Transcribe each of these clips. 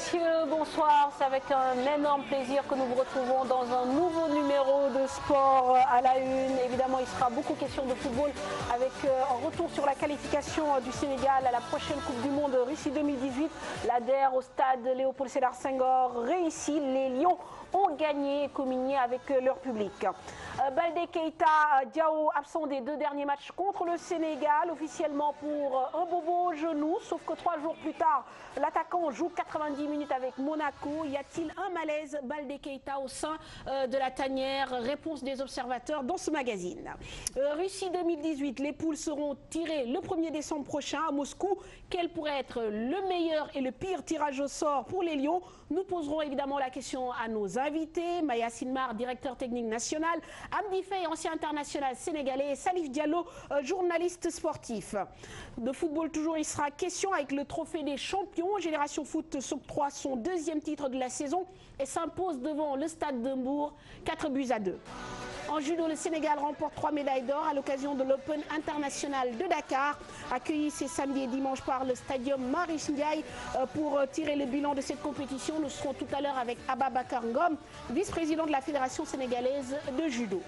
messieurs, bonsoir. C'est avec un énorme plaisir que nous vous retrouvons dans un nouveau numéro de sport à la une. Évidemment, il sera beaucoup question de football avec un retour sur la qualification du Sénégal à la prochaine Coupe du Monde Russie 2018. L'ADER au stade Léopold Sédar Senghor réussit. Les Lions ont gagné et communié avec leur public. Baldé Keita Diao absent des 2 derniers matchs contre le Sénégal, officiellement pour un bobo au genou, sauf que 3 jours plus tard, l'attaquant joue 90 minutes avec Monaco. Y a-t-il un malaise Baldé Keita au sein de la tanière? Réponse des observateurs dans ce magazine. Russie 2018, les poules seront tirées le 1er décembre prochain à Moscou. Quel pourrait être le meilleur et le pire tirage au sort pour les Lions? Nous poserons évidemment la question à nos invités. Maya Sinmar, directeur technique national, Amdi Faye, ancien international sénégalais, et Salif Diallo, journaliste sportif. De football toujours, il sera question avec le trophée des champions. Génération Foot s'octroie son 2e titre de la saison et s'impose devant le Stade de Mbourg, 4-2. En judo, le Sénégal remporte 3 médailles d'or à l'occasion de l'Open international de Dakar, accueilli ces samedi et dimanche par le stadium Marius Ndiaye. Pour tirer le bilan de cette compétition, nous serons tout à l'heure avec Ababakar Ngom, vice-président de la Fédération sénégalaise de judo.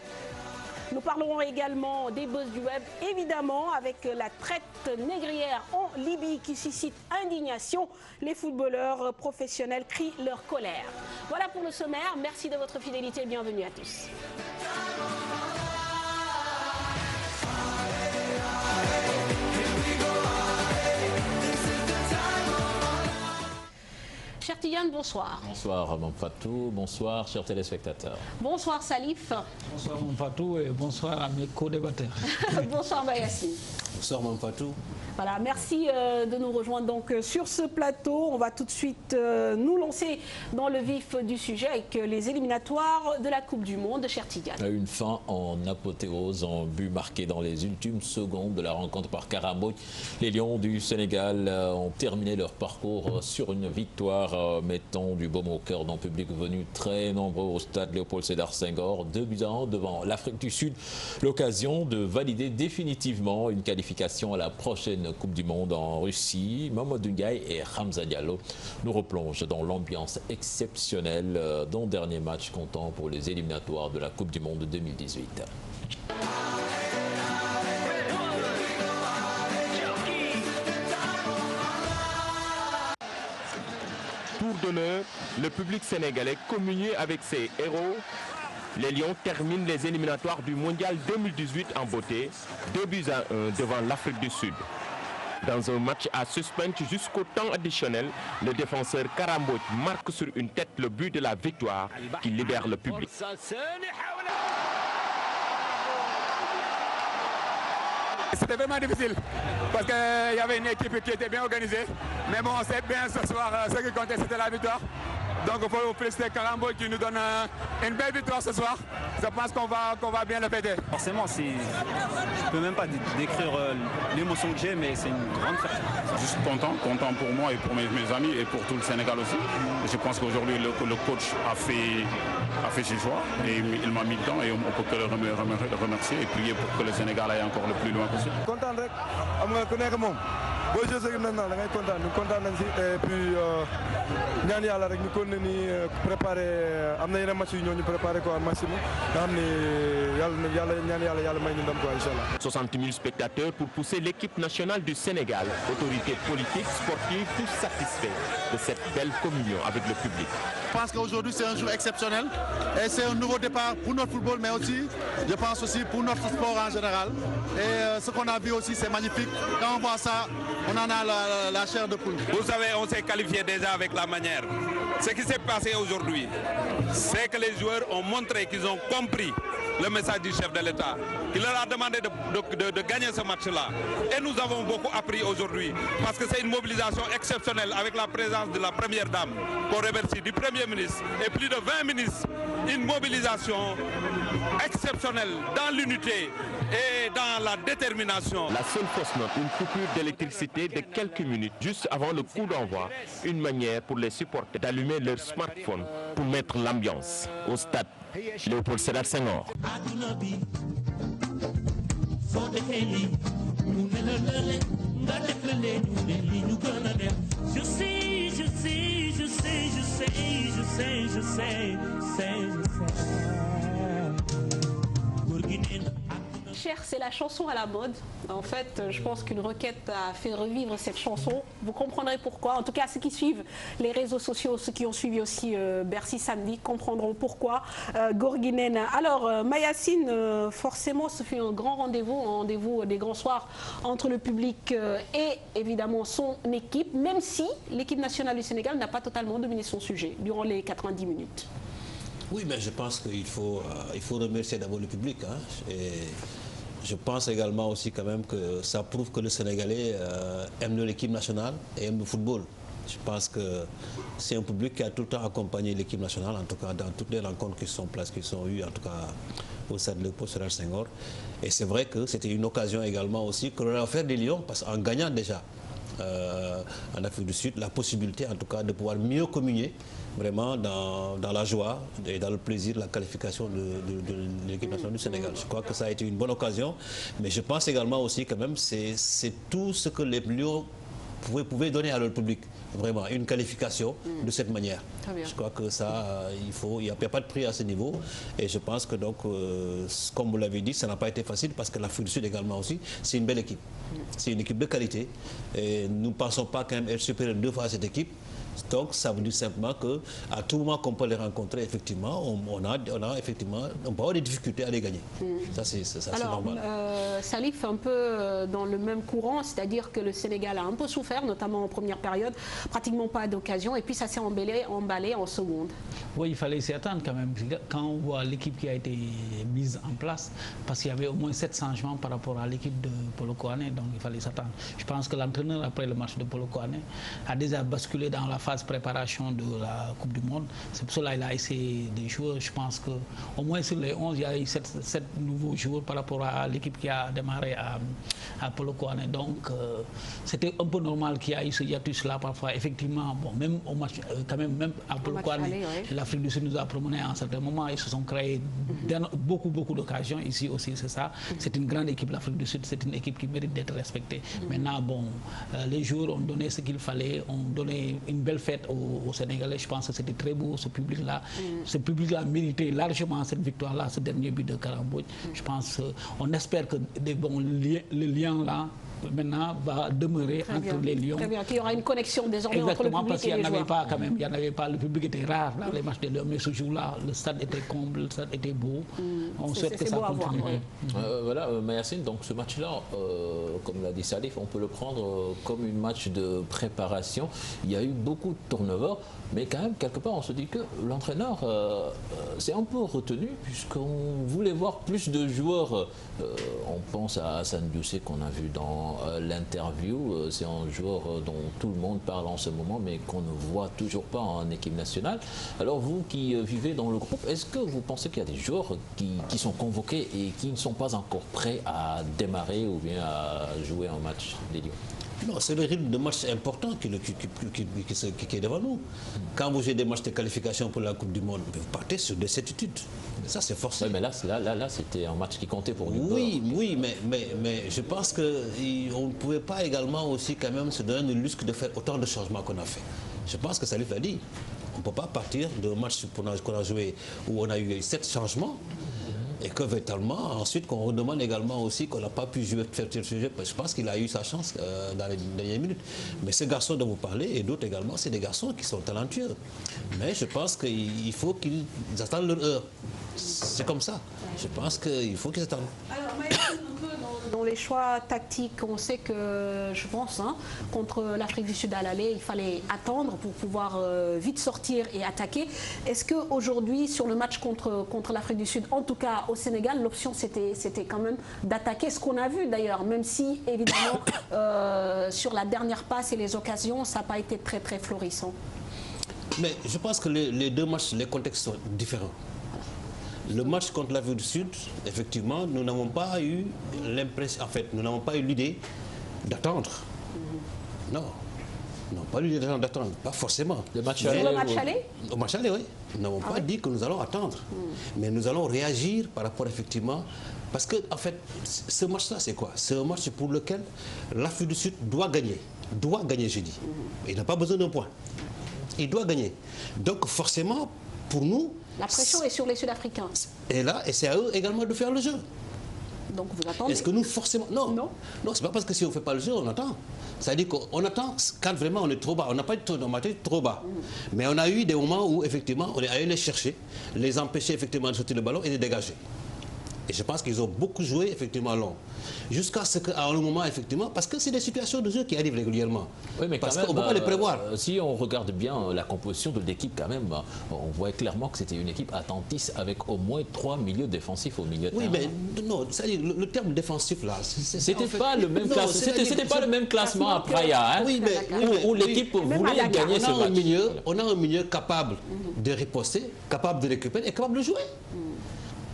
Nous parlerons également des buzz du web, évidemment, avec la traite négrière en Libye qui suscite indignation. Les footballeurs professionnels crient leur colère. Voilà pour le sommaire. Merci de votre fidélité et bienvenue à tous. Cher Tidiane, bonsoir. Bonsoir Mme Fatou, bonsoir chers téléspectateurs. Bonsoir Salif. Bonsoir Mme Fatou et bonsoir à mes co-débatteurs. Bonsoir Bayassine. Bonsoir Mme Fatou. Voilà, merci de nous rejoindre donc sur ce plateau. On va tout de suite nous lancer dans le vif du sujet avec les éliminatoires de la Coupe du Monde, cher Tidiane. Une fin en apothéose, en but marqué dans les ultimes secondes de la rencontre par Karamboy. Les Lions du Sénégal ont terminé leur parcours sur une victoire, mettant du baume au cœur d'un public venu très nombreux au stade Léopold Sédar Senghor. 2-1 devant l'Afrique du Sud. L'occasion de valider définitivement une qualification à la prochaine Coupe du Monde en Russie. Mamadou Ndiaye et Hamza Diallo nous replongent dans l'ambiance exceptionnelle d'un dernier match comptant pour les éliminatoires de la Coupe du Monde 2018. Tour d'honneur, le public sénégalais communié avec ses héros. Les Lions terminent les éliminatoires du Mondial 2018 en beauté, 2-1 devant l'Afrique du Sud. Dans un match à suspense jusqu'au temps additionnel, le défenseur Karamboy marque sur une tête le but de la victoire qui libère le public. C'était vraiment difficile parce qu'il y avait une équipe qui était bien organisée. Mais bon, c'est bien ce soir, ce qui comptait c'était la victoire. Donc il faut féliciter Karamboy qui nous donne une belle victoire ce soir. Je pense qu'on va bien le fêter. Forcément, je ne peux même pas décrire l'émotion que j'ai, mais c'est une grande fête. Juste content pour moi et pour mes amis et pour tout le Sénégal aussi. Je pense qu'aujourd'hui le coach a fait ses choix et il m'a mis dedans et on peut que le remercier et prier pour que le Sénégal aille encore le plus loin possible. Content rek, am nga ku nekk moom boo jël équipe nationale da ngay kontaan nañ si et puis ñaan yàlla rek ñu continuer ni préparer am na yeneen match yu ñoo ñu préparer quoi maximum nga xam ni yàlla ñaan yàlla may ñu ndam quoi inchallah. 60 000 spectateurs pour pousser l'équipe nationale du Sénégal. Autorités politiques, sportives, tous satisfaits de cette belle communion avec le public. Je pense qu'aujourd'hui c'est un jour exceptionnel et c'est un nouveau départ pour notre football mais aussi je pense aussi pour notre sport en général et ce qu'on a vu aussi c'est magnifique. Quand on voit ça on en a la chair de poule. Vous savez on s'est qualifié déjà avec la manière. Ce qui s'est passé aujourd'hui c'est que les joueurs ont montré qu'ils ont compris le message du chef de l'État qui leur a demandé de gagner ce match-là. Et nous avons beaucoup appris aujourd'hui parce que c'est une mobilisation exceptionnelle avec la présence de la première dame qu'on remercie, du premier ministre et plus de 20 ministres. Une mobilisation exceptionnelle dans l'unité et dans la détermination. La seule fausse note, une coupure d'électricité de quelques minutes juste avant le coup d'envoi. Une manière pour les supporters d'allumer leur smartphone pour mettre l'ambiance au stade Léopold Sédar Senghor. Cher, c'est la chanson à la mode. En fait, je pense qu'une requête a fait revivre cette chanson. Vous comprendrez pourquoi. En tout cas, ceux qui suivent les réseaux sociaux, ceux qui ont suivi aussi Bercy samedi, comprendront pourquoi. Gorguinen. Alors, Mayacine, forcément, ce fut un grand rendez-vous, un rendez-vous des grands soirs entre le public et évidemment son équipe, même si l'équipe nationale du Sénégal n'a pas totalement dominé son sujet durant les 90 minutes. Oui, mais je pense qu'il faut remercier d'abord le public. Hein, et je pense également aussi quand même que ça prouve que le Sénégalais aime l'équipe nationale et aime le football. Je pense que c'est un public qui a tout le temps accompagné l'équipe nationale, en tout cas dans toutes les rencontres qui sont eues, en tout cas au stade Léopold Sédar Senghor. Et c'est vrai que c'était une occasion également aussi que l'on a offert des Lions, parce qu'en gagnant déjà en Afrique du Sud, la possibilité en tout cas de pouvoir mieux communier vraiment dans la joie et dans le plaisir de la qualification de l'équipe nationale du Sénégal. Je crois que ça a été une bonne occasion, mais je pense également aussi quand même c'est tout ce que les Lions pouvaient donner à leur public, vraiment une qualification de cette manière. Je crois que ça, il n'y a pas de prix à ce niveau, et je pense que donc, comme vous l'avez dit, ça n'a pas été facile parce que l'Afrique du Sud également aussi, c'est une belle équipe. C'est une équipe de qualité, et nous ne pensons pas quand même être supérieurs 2 fois à cette équipe. Donc ça veut dire simplement qu'à tout moment qu'on peut les rencontrer, effectivement, on peut avoir des difficultés à les gagner. Ça c'est normal. Salif, un peu dans le même courant, c'est-à-dire que le Sénégal a un peu souffert, notamment en première période, pratiquement pas d'occasion, et puis ça s'est emballé en seconde. Oui, il fallait s'y attendre quand même. Quand on voit l'équipe qui a été mise en place, parce qu'il y avait au moins 7 changements par rapport à l'équipe de Polo Koné, donc il fallait s'attendre. Je pense que l'entraîneur, après le match de Polo Koné, a déjà basculé dans la phase préparation de la Coupe du Monde. C'est pour cela qu'il a essayé des joueurs. Je pense qu'au moins sur les 11, il y a eu 7 nouveaux joueurs par rapport à l'équipe qui a démarré à Polo Koné. Donc, c'était un peu normal qu'il y ait eu ce hiatus-là parfois. Effectivement, bon, même au match, quand même à Polo Koné, l'Afrique du Sud nous a promené à un certain moment. Ils se sont créés beaucoup d'occasions. Ici aussi, c'est ça. C'est une grande équipe, l'Afrique du Sud. C'est une équipe qui mérite d'être respectée. Maintenant, bon, les joueurs ont donné ce qu'il fallait, ont donné une belle fête aux Sénégalais. Je pense que c'était très beau, ce public-là. Ce public-là méritait largement cette victoire-là, ce dernier but de Karamboj. Je pense qu'on espère que le lien-là, maintenant, va demeurer entre les Lions. Très bien, qu'il y aura une connexion désormais entre le public et les joueurs. Il n'y en avait pas, le public était rare dans les matchs de Lions, mais ce jour-là, le stade était comble, le stade était beau. On souhaite que ça continue. Voilà, Mayacine, donc ce match-là, comme l'a dit Salif, on peut le prendre comme un match de préparation. Il y a eu beaucoup de turnover, mais quand même, quelque part, on se dit que l'entraîneur s'est un peu retenu, puisqu'on voulait voir plus de joueurs. On pense à Hassan Diossé qu'on a vu dans l'interview. C'est un joueur dont tout le monde parle en ce moment, mais qu'on ne voit toujours pas en équipe nationale. Alors vous qui vivez dans le groupe, est-ce que vous pensez qu'il y a des joueurs qui sont convoqués et qui ne sont pas encore prêts à démarrer ou bien à jouer un match des Lions? Non, c'est le rythme de match important qui est devant nous. Quand vous jouez des matchs de qualification pour la Coupe du Monde, vous partez sur des certitudes. Ça, c'est forcé. Oui, mais là c'était un match qui comptait pour nous. Oui, mais je pense qu'on ne pouvait pas également aussi quand même se donner le luxe de faire autant de changements qu'on a fait. Je pense que Salif l'a dit. On ne peut pas partir d'un match qu'on a joué où on a eu 7 changements. Et que véritablement, ensuite, qu'on redemande également aussi qu'on n'a pas pu faire ce sujet, parce que je pense qu'il a eu sa chance dans les dernières minutes. Mais ces garçons dont vous parlez, et d'autres également, c'est des garçons qui sont talentueux. Mais je pense qu'il faut qu'ils attendent leur heure. C'est comme ça. Je pense qu'il faut qu'ils attendent. Alors, Mayacine, un peu dans les choix tactiques, on sait que, je pense, contre l'Afrique du Sud à l'aller, il fallait attendre pour pouvoir vite sortir et attaquer. Est-ce qu'aujourd'hui, sur le match contre l'Afrique du Sud, en tout cas au Sénégal, l'option c'était quand même d'attaquer, ce qu'on a vu d'ailleurs, même si évidemment sur la dernière passe et les occasions, ça n'a pas été très très florissant. Mais je pense que les deux matchs, les contextes sont différents. Le match contre l'Afrique du Sud, effectivement, nous n'avons pas eu l'impression, en fait, nous n'avons pas eu l'idée d'attendre. Non. Non, pas l'idée d'attendre, pas forcément. Sur le match aller? Au match aller, oui. Nous n'avons pas dit que nous allons attendre. Mais nous allons réagir par rapport, effectivement, Parce que, en fait, ce match-là, c'est quoi? C'est un match pour lequel l'Afrique du Sud doit gagner. Doit gagner, je dis. Il n'a pas besoin d'un point. Il doit gagner. Donc, forcément, pour nous... La pression est sur les Sud-Africains. Et là, et c'est à eux également de faire le jeu. Donc, vous attendez. Est-ce que nous, forcément... Non, non, c'est pas parce que si on ne fait pas le jeu, on attend. C'est-à-dire qu'on attend quand vraiment on est trop bas. On n'a pas été trop bas. Mais on a eu des moments où, effectivement, on est allé les chercher, les empêcher, effectivement, de sortir le ballon et de dégager. Et je pense qu'ils ont beaucoup joué, effectivement, long. Jusqu'à ce qu'à un moment, effectivement, parce que c'est des situations de jeu qui arrivent régulièrement. Oui, mais parce qu'on ne peut pas les prévoir. Si on regarde bien la composition de l'équipe, quand même, on voit clairement que c'était une équipe attentiste avec au moins 3 milieux défifs au milieu de terrain. Oui, mais non, c'est-à-dire le terme défensif, là... C'était pas le même classement. C'était pas le même classement à Praia, hein, oui, où l'équipe voulait gagner ce match. On a un milieu capable de riposter, capable de récupérer et capable de jouer.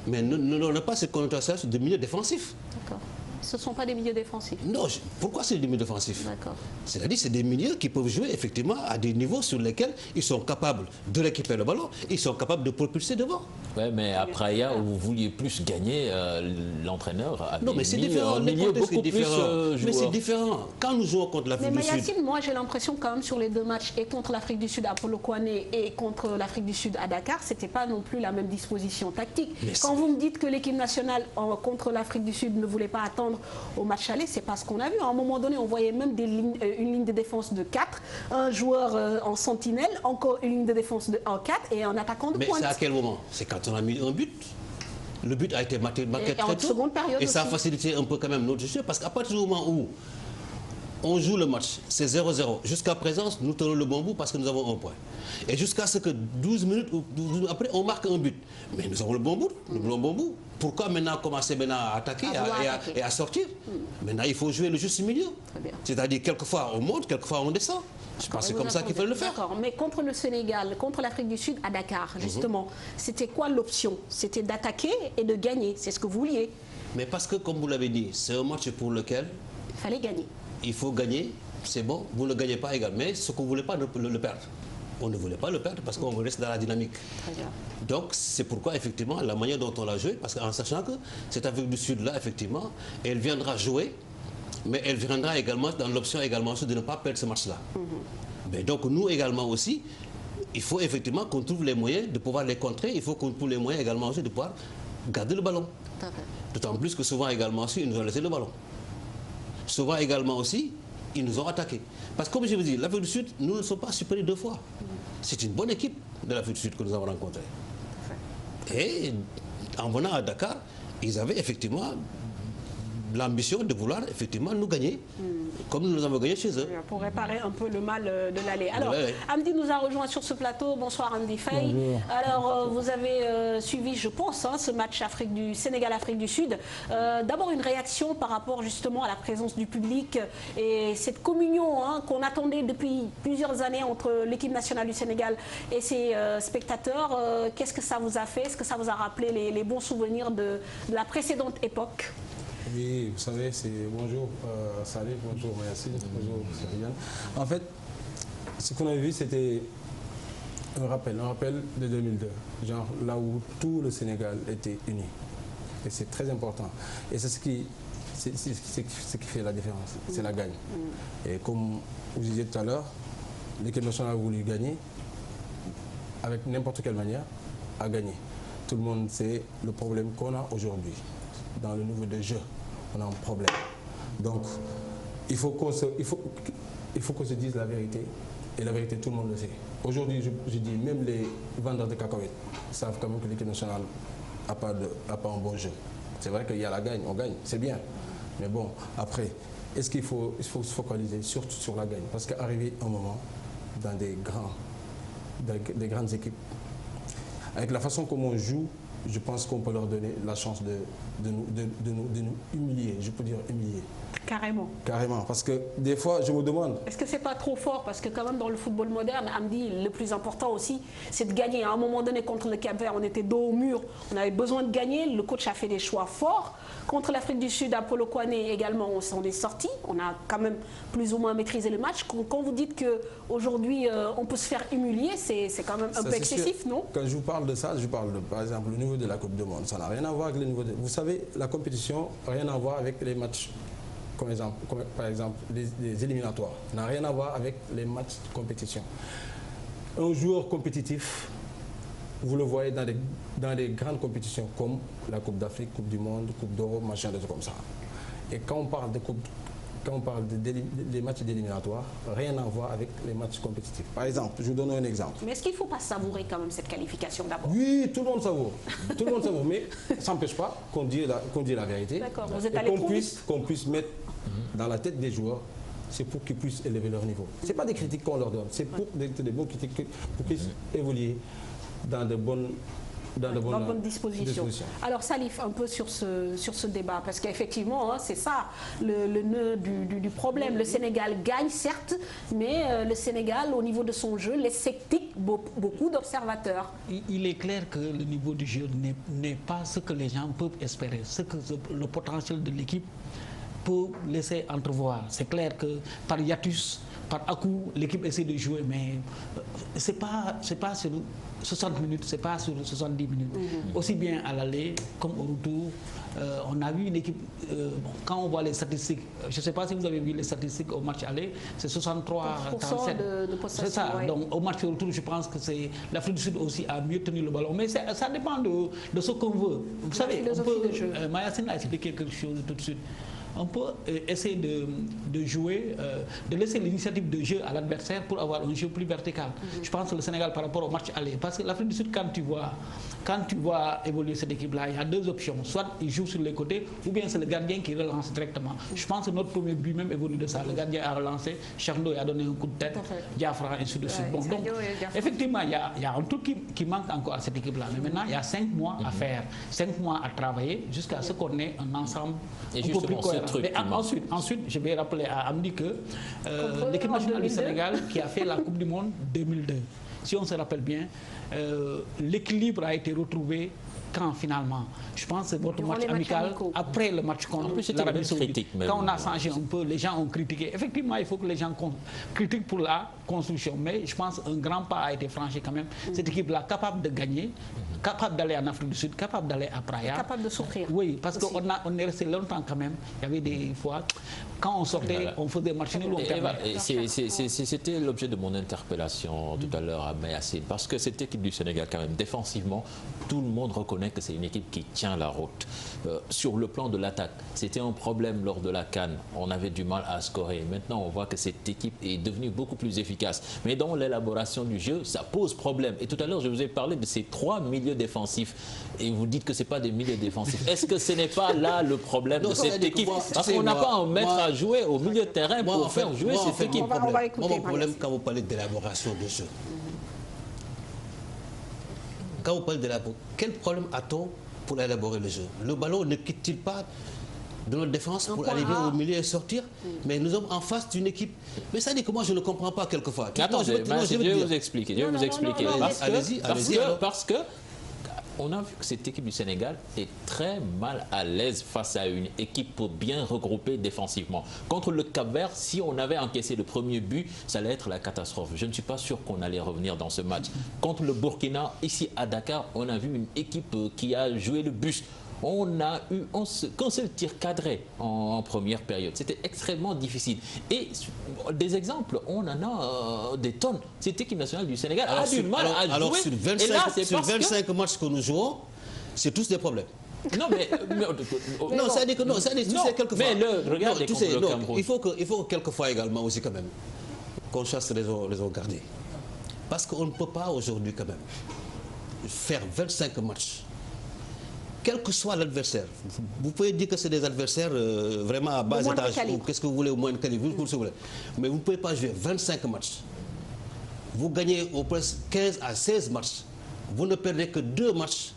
Mais on n'a pas cette connotation de milieu défensif. D'accord. Ce ne sont pas des milieux défensifs. Non, pourquoi c'est des milieux défensifs? D'accord. C'est-à-dire c'est des milieux qui peuvent jouer effectivement à des niveaux sur lesquels ils sont capables de récupérer le ballon, ils sont capables de propulser devant. Oui, mais à Praia, où vous vouliez plus gagner, l'entraîneur a non, mais c'est différent. Un milieu beaucoup plus mais c'est différent. Quand nous jouons contre l'Afrique du Sud... Mais Mayacine, moi j'ai l'impression quand même sur les deux matchs, et contre l'Afrique du Sud à Polokwane et contre l'Afrique du Sud à Dakar, c'était pas non plus la même disposition tactique. Mais quand vous me dites que l'équipe nationale contre l'Afrique du Sud ne voulait pas attendre au match aller, c'est pas ce qu'on a vu. À un moment donné, on voyait même une ligne de défense de 4, un joueur en sentinelle, encore une ligne de défense en 4 et un attaquant de pointe. Mais c'est à quel moment? C'est quand on a mis un but. Le but a été marqué très tôt. Et ça a facilité un peu quand même notre jeu. Parce qu'à partir du moment où on joue le match, c'est 0-0. Jusqu'à présent, nous tenons le bon bout parce que nous avons un point. Et jusqu'à ce que 12 minutes après, on marque un but. Mais nous avons le bon bout. Pourquoi maintenant commencer à attaquer et à sortir? Maintenant, il faut jouer le juste milieu. C'est-à-dire, quelquefois on monte, quelquefois on descend. Je pense que c'est comme ça qu'il faut le faire. D'accord, mais contre le Sénégal, contre l'Afrique du Sud à Dakar, justement, c'était quoi l'option? C'était d'attaquer et de gagner. C'est ce que vous vouliez. Mais parce que, comme vous l'avez dit, c'est un match pour lequel... Il fallait gagner. Il faut gagner, c'est bon, vous ne gagnez pas également. Mais ce qu'on ne voulait pas le perdre. On ne voulait pas le perdre parce qu'on reste dans la dynamique. Très bien. Donc, c'est pourquoi, effectivement, la manière dont on l'a joué, parce qu'en sachant que cette Afrique du Sud-là, effectivement, elle viendra jouer, mais elle viendra également dans l'option également de ne pas perdre ce match-là. Mais donc, nous également aussi, il faut effectivement qu'on trouve les moyens de pouvoir les contrer, il faut qu'on trouve les moyens également aussi de pouvoir garder le ballon. D'autant plus que souvent également aussi, ils nous ont laissé le ballon. Souvent également aussi, ils nous ont attaqués. Parce que comme je vous dis, l'Afrique du Sud, nous ne sommes pas supérieurs 2 fois. C'est une bonne équipe de l'Afrique du Sud que nous avons rencontrée. Et en venant à Dakar, ils avaient effectivement l'ambition de vouloir effectivement nous gagner, comme nous avons gagné chez eux. Pour réparer un peu le mal de l'aller. Alors, Hamdi nous a rejoint sur ce plateau. Bonsoir Hamdi Faye. Alors, vous avez suivi, je pense, ce match Sénégal-Afrique du Sud. D'abord, une réaction par rapport justement à la présence du public et cette communion qu'on attendait depuis plusieurs années entre l'équipe nationale du Sénégal et ses spectateurs. Qu'est-ce que ça vous a fait? Est-ce que ça vous a rappelé les bons souvenirs de la précédente époque? Oui, vous savez, c'est bonjour Salif, bonjour Mayacine, bonjour Seriane. En fait, ce qu'on a vu, c'était un rappel de 2002, genre là où tout le Sénégal était uni. Et c'est très important. Et c'est ce qui fait la différence, c'est la gagne. Et comme vous disiez tout à l'heure, l'équipe nationale a voulu gagner avec n'importe quelle manière, à gagner. Tout le monde sait le problème qu'on a aujourd'hui. Dans le niveau de jeu, on a un problème. Donc, il faut qu'on se dise la vérité. Et la vérité, tout le monde le sait. Aujourd'hui, je dis, même les vendeurs de cacahuètes savent quand même que l'équipe nationale n'a pas un bon jeu. C'est vrai qu'il y a la gagne, on gagne, c'est bien. Mais bon, après, est-ce qu'il faut se focaliser surtout sur la gagne? Parce qu'arriver un moment dans des grandes équipes, avec la façon comme on joue, je pense qu'on peut leur donner la chance de nous humilier, je peux dire humilier. Carrément. Carrément, parce que des fois, je me demande... Est-ce que c'est pas trop fort? Parce que quand même dans le football moderne, Hamdi, le plus important aussi, c'est de gagner. À un moment donné, contre le Cap-Vert, on était dos au mur, on avait besoin de gagner, le coach a fait des choix forts. Contre l'Afrique du Sud, à Polo Koné également, on s'en est sorti. On a quand même plus ou moins maîtrisé le match. Quand vous dites qu'aujourd'hui, on peut se faire humilier, c'est quand même un peu excessif, non? Quand je vous parle de ça, je parle de, par exemple, le niveau de la Coupe du Monde. Ça n'a rien à voir avec le niveau de... Vous savez, la compétition n'a rien à voir avec les matchs, par exemple, les éliminatoires. N'a rien à voir avec les matchs de compétition. Un joueur compétitif, vous le voyez dans des grandes compétitions comme la Coupe d'Afrique, Coupe du Monde, Coupe d'Europe, machin, des trucs comme ça. Et quand on parle des matchs d'éliminatoires, rien à voir avec les matchs compétitifs. Par exemple, je vous donne un exemple. Mais est-ce qu'il ne faut pas savourer quand même cette qualification d'abord? Oui, tout le monde savoure. Tout le monde savoure, mais ça n'empêche pas qu'on dise la vérité. D'accord, vous êtes allé trop vite. Qu'on puisse mettre dans la tête des joueurs, c'est pour qu'ils puissent élever leur niveau. Ce n'est pas des critiques qu'on leur donne, c'est pour des bonnes critiques pour qu'ils puissent évoluer dans de bonnes dispositions. Alors Salif, un peu sur ce débat, parce qu'effectivement, hein, c'est ça le nœud du problème. Le Sénégal gagne, certes, mais le Sénégal, au niveau de son jeu, laisse sceptique beaucoup d'observateurs. Il est clair que le niveau du jeu n'est pas ce que les gens peuvent espérer, ce que le potentiel de l'équipe peut laisser entrevoir. C'est clair que par hiatus, par à-coup, l'équipe essaie de jouer, mais c'est pas sur 60 minutes, c'est pas sur 70 minutes. Aussi bien à l'aller comme au retour. On a vu une équipe, quand on voit les statistiques, je ne sais pas si vous avez vu les statistiques au match aller, c'est 63-37. C'est ça, oui. Donc au match retour, je pense que l'Afrique du Sud aussi a mieux tenu le ballon. Mais ça dépend de ce qu'on veut. Vous savez, Mayacine a expliqué quelque chose tout de suite. On peut essayer de jouer, de laisser l'initiative de jeu à l'adversaire pour avoir un jeu plus vertical. Je pense que le Sénégal par rapport au match aller, parce que l'Afrique du Sud, quand tu vois évoluer cette équipe-là, il y a deux options. Soit il joue sur les côtés, ou bien c'est le gardien qui relance directement. Je pense que notre premier but même évolue de ça. Le gardien a relancé, Charles a donné un coup de tête, Diafra, ainsi de suite. Bon, donc, effectivement, il y a un truc qui manque encore à cette équipe-là. Mais maintenant, il y a 5 mois à faire, 5 mois à travailler jusqu'à ce qu'on ait un ensemble un peu plus cohérent. Mais ensuite, je vais rappeler à Amdi que l'équipe nationale du Sénégal qui a fait la Coupe du Monde 2002, si on se rappelle bien, l'équilibre a été retrouvé quand finalement, je pense que c'est votre match amical, après le match contre l'Arabie Saoudite, quand on a changé un peu, les gens ont critiqué. Effectivement, il faut que les gens critiquent pour la construction, mais je pense qu'un grand pas a été franchi quand même. Cette équipe-là, capable de gagner, capable d'aller en Afrique du Sud, capable d'aller à Praia. Capable de souffrir. Oui, parce qu'on est resté longtemps quand même. Il y avait des fois, quand on sortait, on faisait match nul, on perdait. C'était l'objet de mon interpellation tout à l'heure à Mayacine, parce que cette équipe du Sénégal, quand même, défensivement, tout le monde reconnaît que c'est une équipe qui tient la route. Sur le plan de l'attaque, c'était un problème lors de la CAN. On avait du mal à scorer. Maintenant, on voit que cette équipe est devenue beaucoup plus efficace. Mais dans l'élaboration du jeu, ça pose problème. Et tout à l'heure, je vous ai parlé de ces 3 milieux défensifs. Et vous dites que ce n'est pas des milieux défensifs. Est-ce que ce n'est pas là le problème de cette équipe? Parce qu'on n'a pas à mettre à jouer au milieu de terrain pour faire jouer cette équipe. Mon problème, quand vous parlez d'élaboration de jeu, quand vous parlez de quel problème a-t-on pour élaborer le jeu? Le ballon ne quitte-t-il pas de notre défense pour arriver au milieu et sortir? Mais nous sommes en face d'une équipe. Mais ça dit que moi je ne comprends pas quelquefois. Attends, je vais vous expliquer. Je vais vous expliquer. Parce que on a vu que cette équipe du Sénégal est très mal à l'aise face à une équipe bien regroupée défensivement. Contre le Cap-Vert, si on avait encaissé le premier but, ça allait être la catastrophe. Je ne suis pas sûr qu'on allait revenir dans ce match. Contre le Burkina, ici à Dakar, on a vu une équipe qui a joué le bus. On a eu qu'un seul tir cadré en première période. C'était extrêmement difficile. Et des exemples, on en a des tonnes. Cette équipe nationale du Sénégal a du mal à jouer. Alors sur 25 matchs que nous jouons, c'est tous des problèmes. Non, mais non, ça dit que non, ça dit, tu sais, quelquefois. Mais regardez contre le Cameroun. Il faut que quelquefois également aussi quand même qu'on chasse les eaux gardées. Parce qu'on ne peut pas aujourd'hui quand même faire 25 matchs. Quel que soit l'adversaire, vous pouvez dire que c'est des adversaires vraiment à bas étage, ou qu'est-ce que vous voulez, au moins de calibre, mais vous ne pouvez pas jouer 25 matchs. Vous gagnez au presque 15 à 16 matchs. Vous ne perdez que 2 matchs.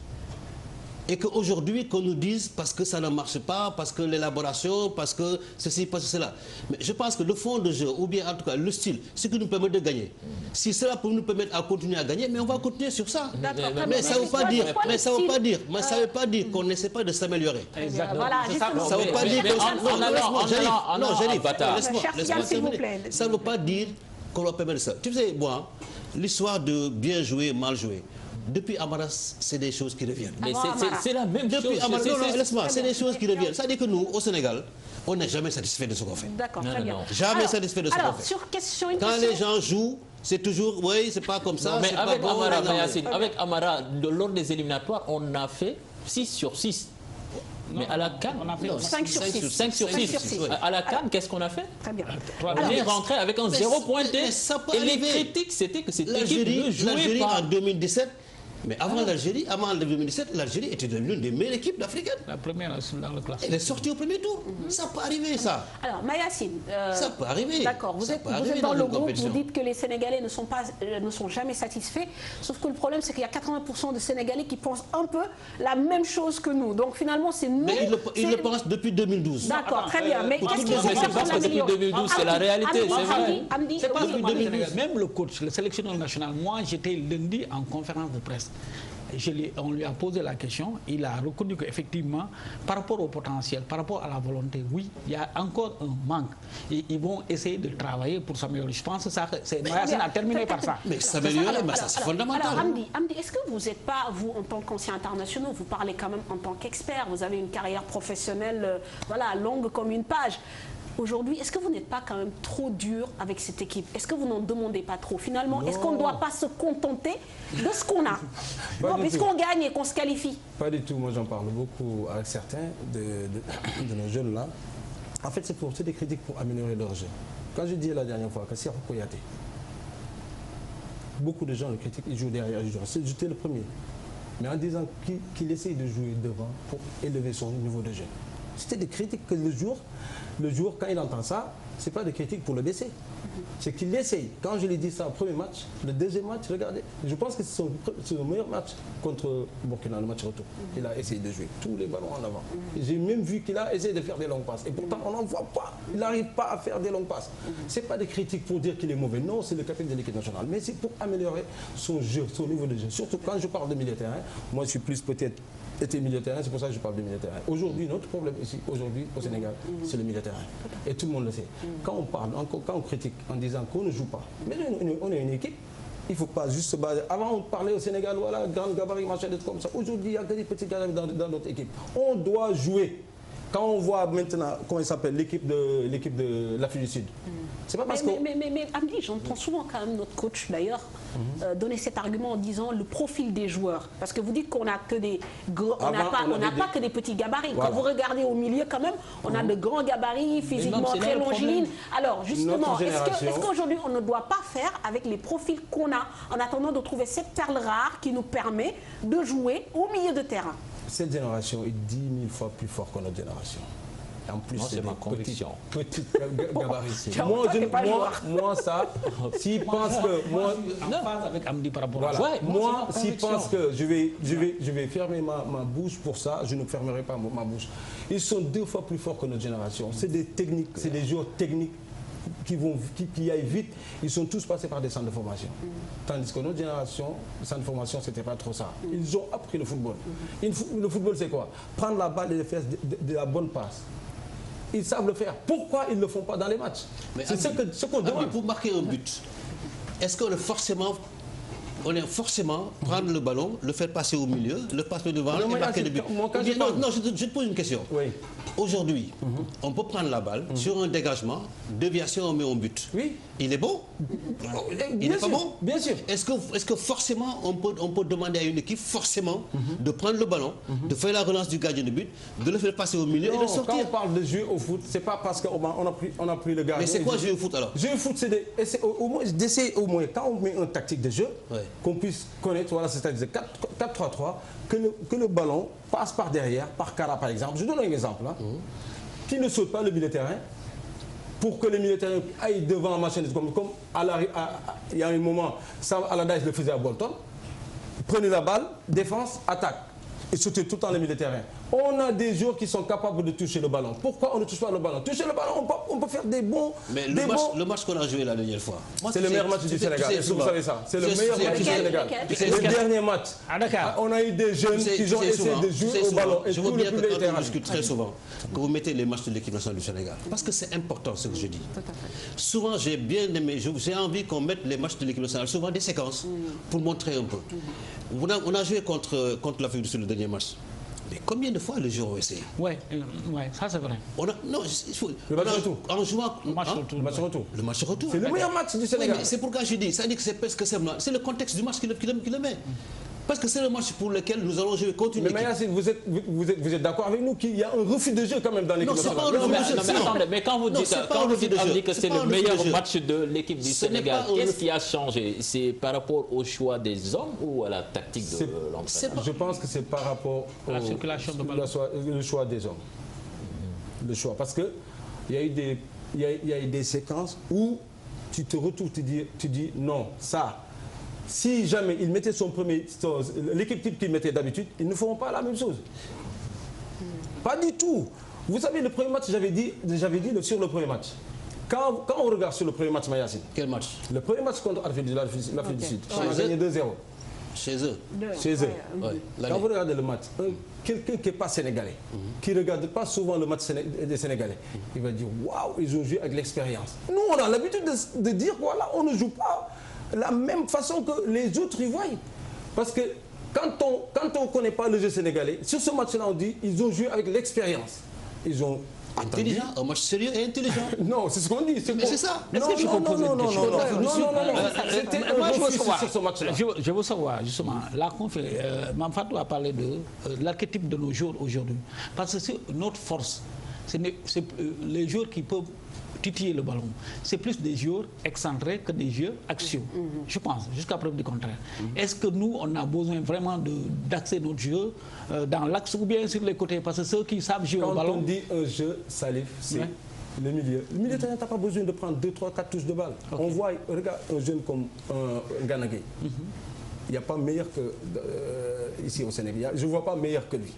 Et qu'aujourd'hui, qu'on nous dise parce que ça ne marche pas, parce que l'élaboration, parce que ceci, parce que cela. Mais je pense que le fond de jeu, ou bien en tout cas le style, ce qui nous permet de gagner. Si cela peut nous permettre à continuer à gagner, mais on va continuer sur ça. Mais ça ne veut pas dire, ça veut pas dire qu'on n'essaie pas de s'améliorer. Exactement. Voilà, ça ne veut pas dire que... Non, laisse-moi ça ne veut pas dire qu'on leur permet de ça. Tu sais, moi, l'histoire de bien jouer, mal jouer, depuis Amaras, c'est des choses qui reviennent. Mais c'est la même chose. Non, laisse-moi, c'est des choses qui reviennent. C'est-à-dire que nous, au Sénégal, on n'est jamais satisfait de ce qu'on fait. D'accord, très bien. Jamais satisfait de ce qu'on fait. Alors, sur question... Quand les gens jouent, c'est toujours, oui, c'est pas comme ça. Non, mais avec Amara, avec Amara, lors des éliminatoires, on a fait 6 sur 6. Mais à la CAN, on a fait 5 sur 6. 5 sur 6. À la CAN, qu'est-ce qu'on a fait? Très bien. On est rentré avec un 0 pointé. Et les critiques, c'était que cette équipe ne jouait pas. En 2017, mais avant l'Algérie, avant 2017, l'Algérie était l'une des meilleures équipes africaines. La première dans le classement. Elle est sortie au premier tour. Ça peut arriver, ça. Alors, Mayacine, ça peut arriver. D'accord, vous êtes dans le groupe, vous dites que les Sénégalais ne sont jamais satisfaits. Sauf que le problème, c'est qu'il y a 80% de Sénégalais qui pensent un peu la même chose que nous. Donc finalement, c'est nous. Mais ils le pensent depuis 2012. D'accord, très bien. Mais qu'est-ce qu'ils c'est parce que depuis 2012, c'est la réalité. C'est pas seulement les Sénégalais. Même le coach, le sélectionneur national, moi, j'étais lundi en conférence de presse. On lui a posé la question, il a reconnu qu'effectivement, par rapport au potentiel, par rapport à la volonté, oui, il y a encore un manque. Et ils vont essayer de travailler pour s'améliorer. Je pense que ça, Mayacine a terminé par ça. Mais s'améliorer, ça c'est fondamental. Alors, Amdi, est-ce que vous n'êtes pas, vous, en tant qu'ancien international, vous parlez quand même en tant qu'expert, vous avez une carrière professionnelle, voilà, longue comme une page. Aujourd'hui, est-ce que vous n'êtes pas quand même trop dur avec cette équipe? Est-ce que vous n'en demandez pas trop? Finalement, est-ce qu'on ne doit pas se contenter de ce qu'on a? Non, puisqu'on gagne et qu'on se qualifie. Pas du tout. Moi, j'en parle beaucoup avec certains de nos jeunes là. En fait, c'est des critiques pour améliorer leur jeu. Quand je disais la dernière fois que Cheikhou Kouyaté, beaucoup de gens le critiquent, ils jouent derrière les joueurs. J'étais le premier. Mais en disant qu'il essaye de jouer devant pour élever son niveau de jeu. C'était des critiques que le jour, quand il entend ça, ce n'est pas des critiques pour le baisser. C'est qu'il essaye. Quand je lui ai dit ça au premier match, le deuxième match, regardez, je pense que c'est son meilleur match contre Burkina, le match retour. Il a essayé de jouer tous les ballons en avant. J'ai même vu qu'il a essayé de faire des longues passes. Et pourtant, on n'en voit pas. Il n'arrive pas à faire des longues passes. Ce n'est pas des critiques pour dire qu'il est mauvais. Non, c'est le capitaine de l'équipe nationale. Mais c'est pour améliorer son jeu, son niveau de jeu. Surtout quand je parle de milieu de terrain, moi je suis plus peut-être était milieu de terrain, c'est pour ça que je parle de milieu de terrain. Aujourd'hui, notre problème ici, aujourd'hui, au Sénégal, c'est le milieu de terrain. Et tout le monde le sait. Quand on parle, quand on critique en disant qu'on ne joue pas, mais on est une équipe, il ne faut pas juste se baser. Avant, on parlait au Sénégal, voilà, grand gabarit, machin, des trucs comme ça. Aujourd'hui, il y a que des petits gabarits dans notre équipe. On doit jouer. Quand on voit maintenant, comment il s'appelle, l'équipe de l'Afrique du Sud. C'est pas parce que... Mais Amdi, j'entends souvent quand même notre coach d'ailleurs donner cet argument en disant le profil des joueurs. Parce que vous dites qu'on n'a que des on n'a pas que des petits gabarits. Voilà. Quand vous regardez au milieu quand même, on a de grands gabarits, physiquement très longilignes. Alors justement, est-ce qu'aujourd'hui on ne doit pas faire avec les profils qu'on a en attendant de trouver cette perle rare qui nous permet de jouer au milieu de terrain? Cette génération est 10 000 fois plus forte que notre génération. En plus, c'est ma conviction. Petite gabarit. Moi, ça, s'ils pensent que... Moi, avec Amdi par rapport à ça. Moi, s'ils pensent que je vais fermer ma bouche pour ça, je ne fermerai pas ma bouche. Ils sont 2 fois plus forts que notre génération. C'est des techniques, c'est des joueurs techniques qui aillent vite. Ils sont tous passés par des centres de formation. Tandis que notre génération, le centre de formation, c'était pas trop ça. Ils ont appris le football. Le football, c'est quoi? Prendre la balle et faire de la bonne passe. Ils savent le faire. Pourquoi ils ne le font pas dans les matchs? C'est ce qu'on demande. Pour marquer un but, est-ce qu'on est forcément prendre le ballon, le faire passer au milieu, le passer devant et marquer le but? Non, je te pose une question. Oui. Aujourd'hui, on peut prendre la balle sur un dégagement, déviation, on met un but. Oui. Il est bon? Il n'est pas bon? Bien sûr. Est-ce que forcément, on peut demander à une équipe forcément de prendre le ballon, de faire la relance du gardien de but, de le faire passer au milieu et de sortir? Quand on parle de jouer au foot, c'est pas parce qu'on a pris le gardien. Mais c'est quoi jouer au foot alors? Jouer au foot, c'est d'essayer au moins, quand on met un tactique de jeu, qu'on puisse connaître, voilà, c'est-à-dire 4-3-3, que le ballon passe par derrière, par Kara par exemple. Je donne un exemple, qui ne saute pas le milieu de terrain, pour que le milieu de terrain aille devant machin, comme il y a un moment, Sam Allardyce le faisait à Bolton. Prenez la balle, défense, attaque. et surtout tout le temps le milieu de terrain. On a des joueurs qui sont capables de toucher le ballon. Pourquoi on ne touche pas le ballon? Toucher le ballon, on peut faire des bons... Mais le match qu'on a joué la dernière fois... C'est le meilleur match du Sénégal. Est-ce que vous savez ça? C'est le meilleur match du Sénégal. Le dernier match, on a eu des jeunes qui ont essayé de jouer au ballon. Et je vois bien que quand on discute très souvent, que vous mettez les matchs de l'équipe nationale du Sénégal. Parce que c'est important ce que je dis. Souvent, j'ai bien aimé, j'ai envie qu'on mette les matchs de l'équipe nationale, souvent des séquences, pour montrer un peu. On a joué contre l'Afrique du Sud le dernier match. Mais combien de fois les joueurs ont essayé? Ouais, ça c'est vrai. Le match retour. En jouant le match retour. Le match retour. C'est le meilleur match du Sénégal. Oui, c'est pourquoi je dis, ça dit que c'est parce que c'est le contexte du match qui le met. Parce que c'est le match pour lequel nous allons jouer contre une équipe. Mais Mayacine, vous êtes d'accord avec nous qu'il y a un refus de jeu quand même dans l'équipe nationale? Mais quand vous dites que c'est le meilleur match de l'équipe du Sénégal, qu'est-ce qui a changé? C'est par rapport au choix des hommes ou à la tactique de l'entraîneur? Je pense que c'est par rapport à la circulation de ballon. Le choix des hommes. Le choix. Parce qu'il y a eu des séquences où tu te retrouves, tu dis non, ça... Si jamais il mettait l'équipe type qu'il mettait d'habitude, ils ne feront pas la même chose. Pas du tout. Vous savez, le premier match, j'avais dit sur le premier match. Quand on regarde sur le premier match, Mayacine. Quel match? Le premier match contre l'Afrique du Sud. On a gagné 2-0. Chez eux. Chez eux. Quand vous regardez le match, quelqu'un qui n'est pas sénégalais, qui ne regarde pas souvent le match des Sénégalais, il va dire waouh, ils ont joué avec l'expérience. Nous, on a l'habitude de dire voilà, on ne joue pas la même façon que les autres y voient. Parce que quand on ne connaît pas le jeu sénégalais, sur ce match-là, on dit ils ont joué avec l'expérience. Ils ont intelligent, un match sérieux et intelligent. Non, c'est ce qu'on dit. Mais c'est ça. Est-ce que je peux poser une question? Non, sur ce match-là. Je veux savoir, justement, Mame Fatou a parlé de l'archétype de nos joueurs aujourd'hui. Parce que c'est notre force. C'est les joueurs qui peuvent titiller le ballon. C'est plus des joueurs excentrés que des joueurs axiaux, je pense, jusqu'à preuve du contraire. Est-ce que nous, on a besoin vraiment d'axer notre jeu dans l'axe ou bien sur les côtés? Parce que ceux qui savent jouer au ballon... Quand on dit un jeu, Salif, c'est le milieu. Le milieu de terrain, tu n'as pas besoin de prendre 2, 3, 4 touches de balle. Okay. On voit, regarde, un jeune comme Gana Gueye. Il n'y a pas meilleur que ici au Sénégal. Je ne vois pas meilleur que lui.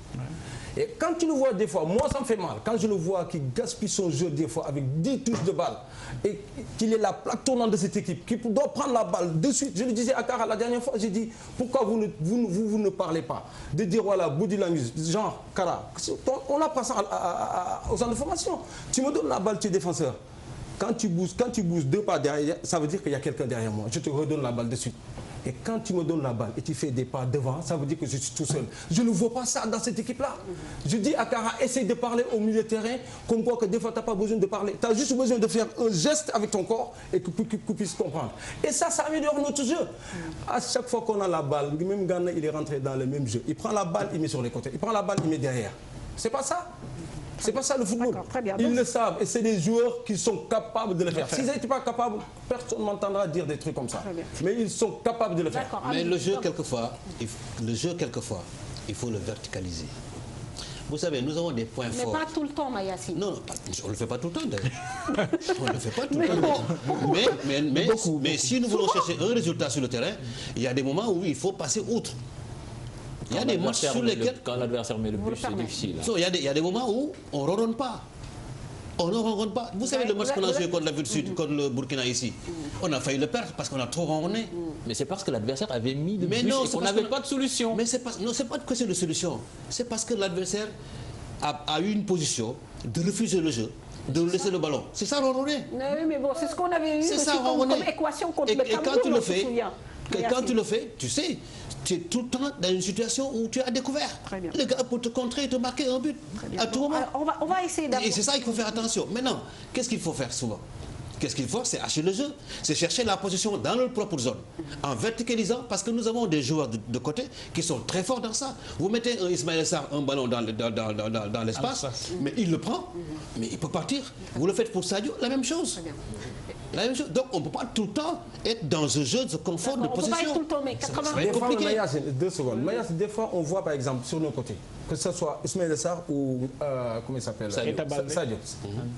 Et quand tu le vois des fois, moi ça me fait mal, quand je le vois qu'il gaspille son jeu des fois avec 10 touches de balle et qu'il est la plaque tournante de cette équipe, qui doit prendre la balle de suite. Je le disais à Kara la dernière fois, j'ai dit pourquoi vous ne parlez pas de dire voilà, body language, genre Kara, on apprend ça aux centres de formation. Tu me donnes la balle, tu es défenseur. Quand tu bouges 2 pas derrière, ça veut dire qu'il y a quelqu'un derrière moi. Je te redonne la balle de suite. Et quand tu me donnes la balle et tu fais des pas devant, ça veut dire que je suis tout seul. Je ne vois pas ça dans cette équipe-là. Je dis à Kara, essaye de parler au milieu de terrain, comme quoi que des fois tu n'as pas besoin de parler. Tu as juste besoin de faire un geste avec ton corps et que tu puisses comprendre. Et ça améliore notre jeu. À chaque fois qu'on a la balle, même Ghana, il est rentré dans le même jeu. Il prend la balle, il met sur les côtés. Il prend la balle, il met derrière. C'est pas ça. C'est pas ça le football. Ils le savent et c'est des joueurs qui sont capables de le faire. S'ils n'étaient pas capables, personne ne m'entendra dire des trucs comme ça. Mais ils sont capables de le faire. Mais le jeu, quelquefois, il faut le verticaliser. Vous savez, nous avons des points forts. Mais pas tout le temps, Mayacine. Non, on ne le fait pas tout le temps d'ailleurs. On ne le fait pas tout le temps. Mais si nous voulons chercher un résultat sur le terrain, il y a des moments où il faut passer outre. Il y a des matchs sur lesquels... Quand l'adversaire met le but, c'est difficile. Il y a des moments où on ne ronronne pas. On ne ronronne pas. Vous savez le match qu'on a joué contre l'Afrique du Sud, contre le Burkina ici. On a failli le perdre parce qu'on a trop ronronné. Mais c'est parce que l'adversaire avait mis le but et qu'on n'avait pas de solution. Mais c'est pas de question de solution. C'est parce que l'adversaire a eu une position de refuser le jeu, de laisser le ballon. C'est ça ronronner. Oui, mais bon, c'est ce qu'on avait eu aussi comme équation contre le Cameroun. Quand tu le fais, tu sais, tu es tout le temps dans une situation où tu as découvert. Le gars peut te contrer et te marquer un but à tout moment. Alors, on va essayer d'abord. Et c'est ça qu'il faut faire attention. Maintenant, qu'est-ce qu'il faut faire souvent? Qu'est-ce qu'il faut? C'est hacher le jeu. C'est chercher la position dans leur propre zone. En verticalisant, parce que nous avons des joueurs de côté qui sont très forts dans ça. Vous mettez un Ismaël Sarr, un ballon dans l'espace, mais il le prend, mais il peut partir. Vous le faites pour Sadio, la même chose. La même chose. Donc on ne peut pas tout le temps être dans un jeu de confort de position. On ne peut pas être tout le temps, mais 80 Des fois, Mayacine, 2 secondes. Mayacine, des fois, on voit par exemple sur nos côtés, que ce soit Ismaël Sarr ou comment il s'appelle Sadio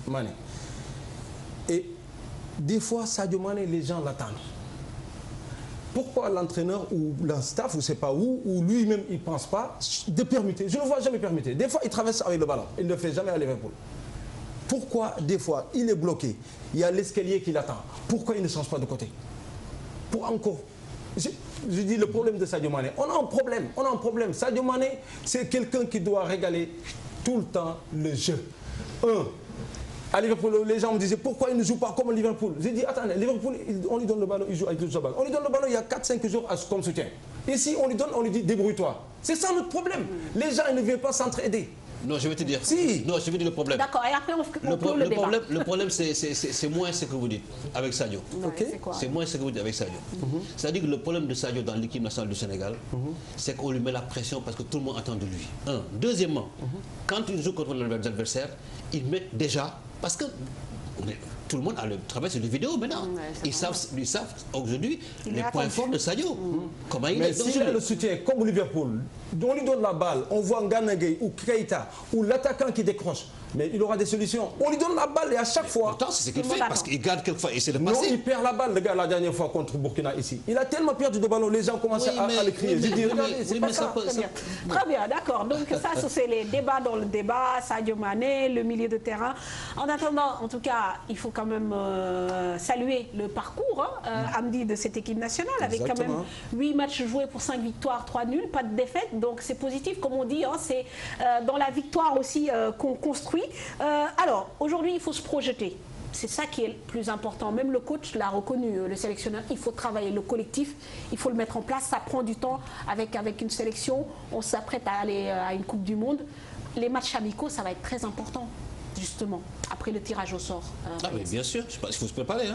Mané. Et des fois, Sadio Mané, les gens l'attendent. Pourquoi l'entraîneur ou le staff, ou je ne sais pas où, ou lui-même, il ne pense pas de permuter? Je ne le vois jamais permuter. Des fois, il traverse avec le ballon. Il ne le fait jamais à Liverpool. Pourquoi, des fois, il est bloqué? Il y a l'escalier qui l'attend. Pourquoi il ne change pas de côté? Pour encore... Je dis le problème de Sadio Mané. On a un problème. Sadio Mané, c'est quelqu'un qui doit régaler tout le temps le jeu. À Liverpool, les gens me disaient pourquoi il ne joue pas comme Liverpool. J'ai dit, attendez, Liverpool, on lui donne le ballon, il joue avec le ballon. On lui donne le ballon il y a 4-5 jours comme soutien. Ici, on lui donne, on lui dit débrouille-toi. C'est ça notre problème. Les gens, ils ne viennent pas s'entraider. Non, je vais te dire. Si. Non, je vais dire le problème. D'accord, et après on clôt le débat. Le problème, c'est moins ce que vous dites avec Sadio. C'est moins ce que vous dites avec Sadio. C'est-à-dire que le problème de Sadio dans l'équipe nationale du Sénégal, c'est qu'on lui met la pression parce que tout le monde attend de lui. Deuxièmement, quand il joue contre les adversaires, il met déjà... Parce que tout le monde a le travail sur les vidéos maintenant. Ils savent aujourd'hui les points forts de Sadio. Comment il est. Mais s'il a le soutien comme Liverpool, on lui donne la balle, on voit Gana Gueye ou Keita ou l'attaquant qui décroche, mais il aura des solutions. On lui donne la balle et à chaque fois... Pourtant, c'est ce qu'il fait parce qu'il garde quelquefois et c'est de passer. Non, il perd la balle, le gars, la dernière fois contre Burkina ici. Il a tellement perdu de ballon, les gens commencent à le crier. J'ai dit, regardez, c'est pas ça. Très bien, d'accord. Donc ça, c'est les débats dans le débat. Sadio Mané, le milieu de terrain. En attendant, en tout cas, il faut quand même saluer le parcours, Amdi, de cette équipe nationale, avec quand même 8 matchs joués pour 5 victoires, 3 nuls, pas de défaite. Donc c'est positif, comme on dit, c'est dans la victoire aussi qu'on construit. Alors, aujourd'hui, il faut se projeter. C'est ça qui est le plus important. Même le coach l'a reconnu, le sélectionneur. Il faut travailler le collectif, il faut le mettre en place. Ça prend du temps avec une sélection. On s'apprête à aller à une Coupe du Monde. Les matchs amicaux, ça va être très important, justement, après le tirage au sort. Mais bien sûr, je pense qu'il faut se préparer.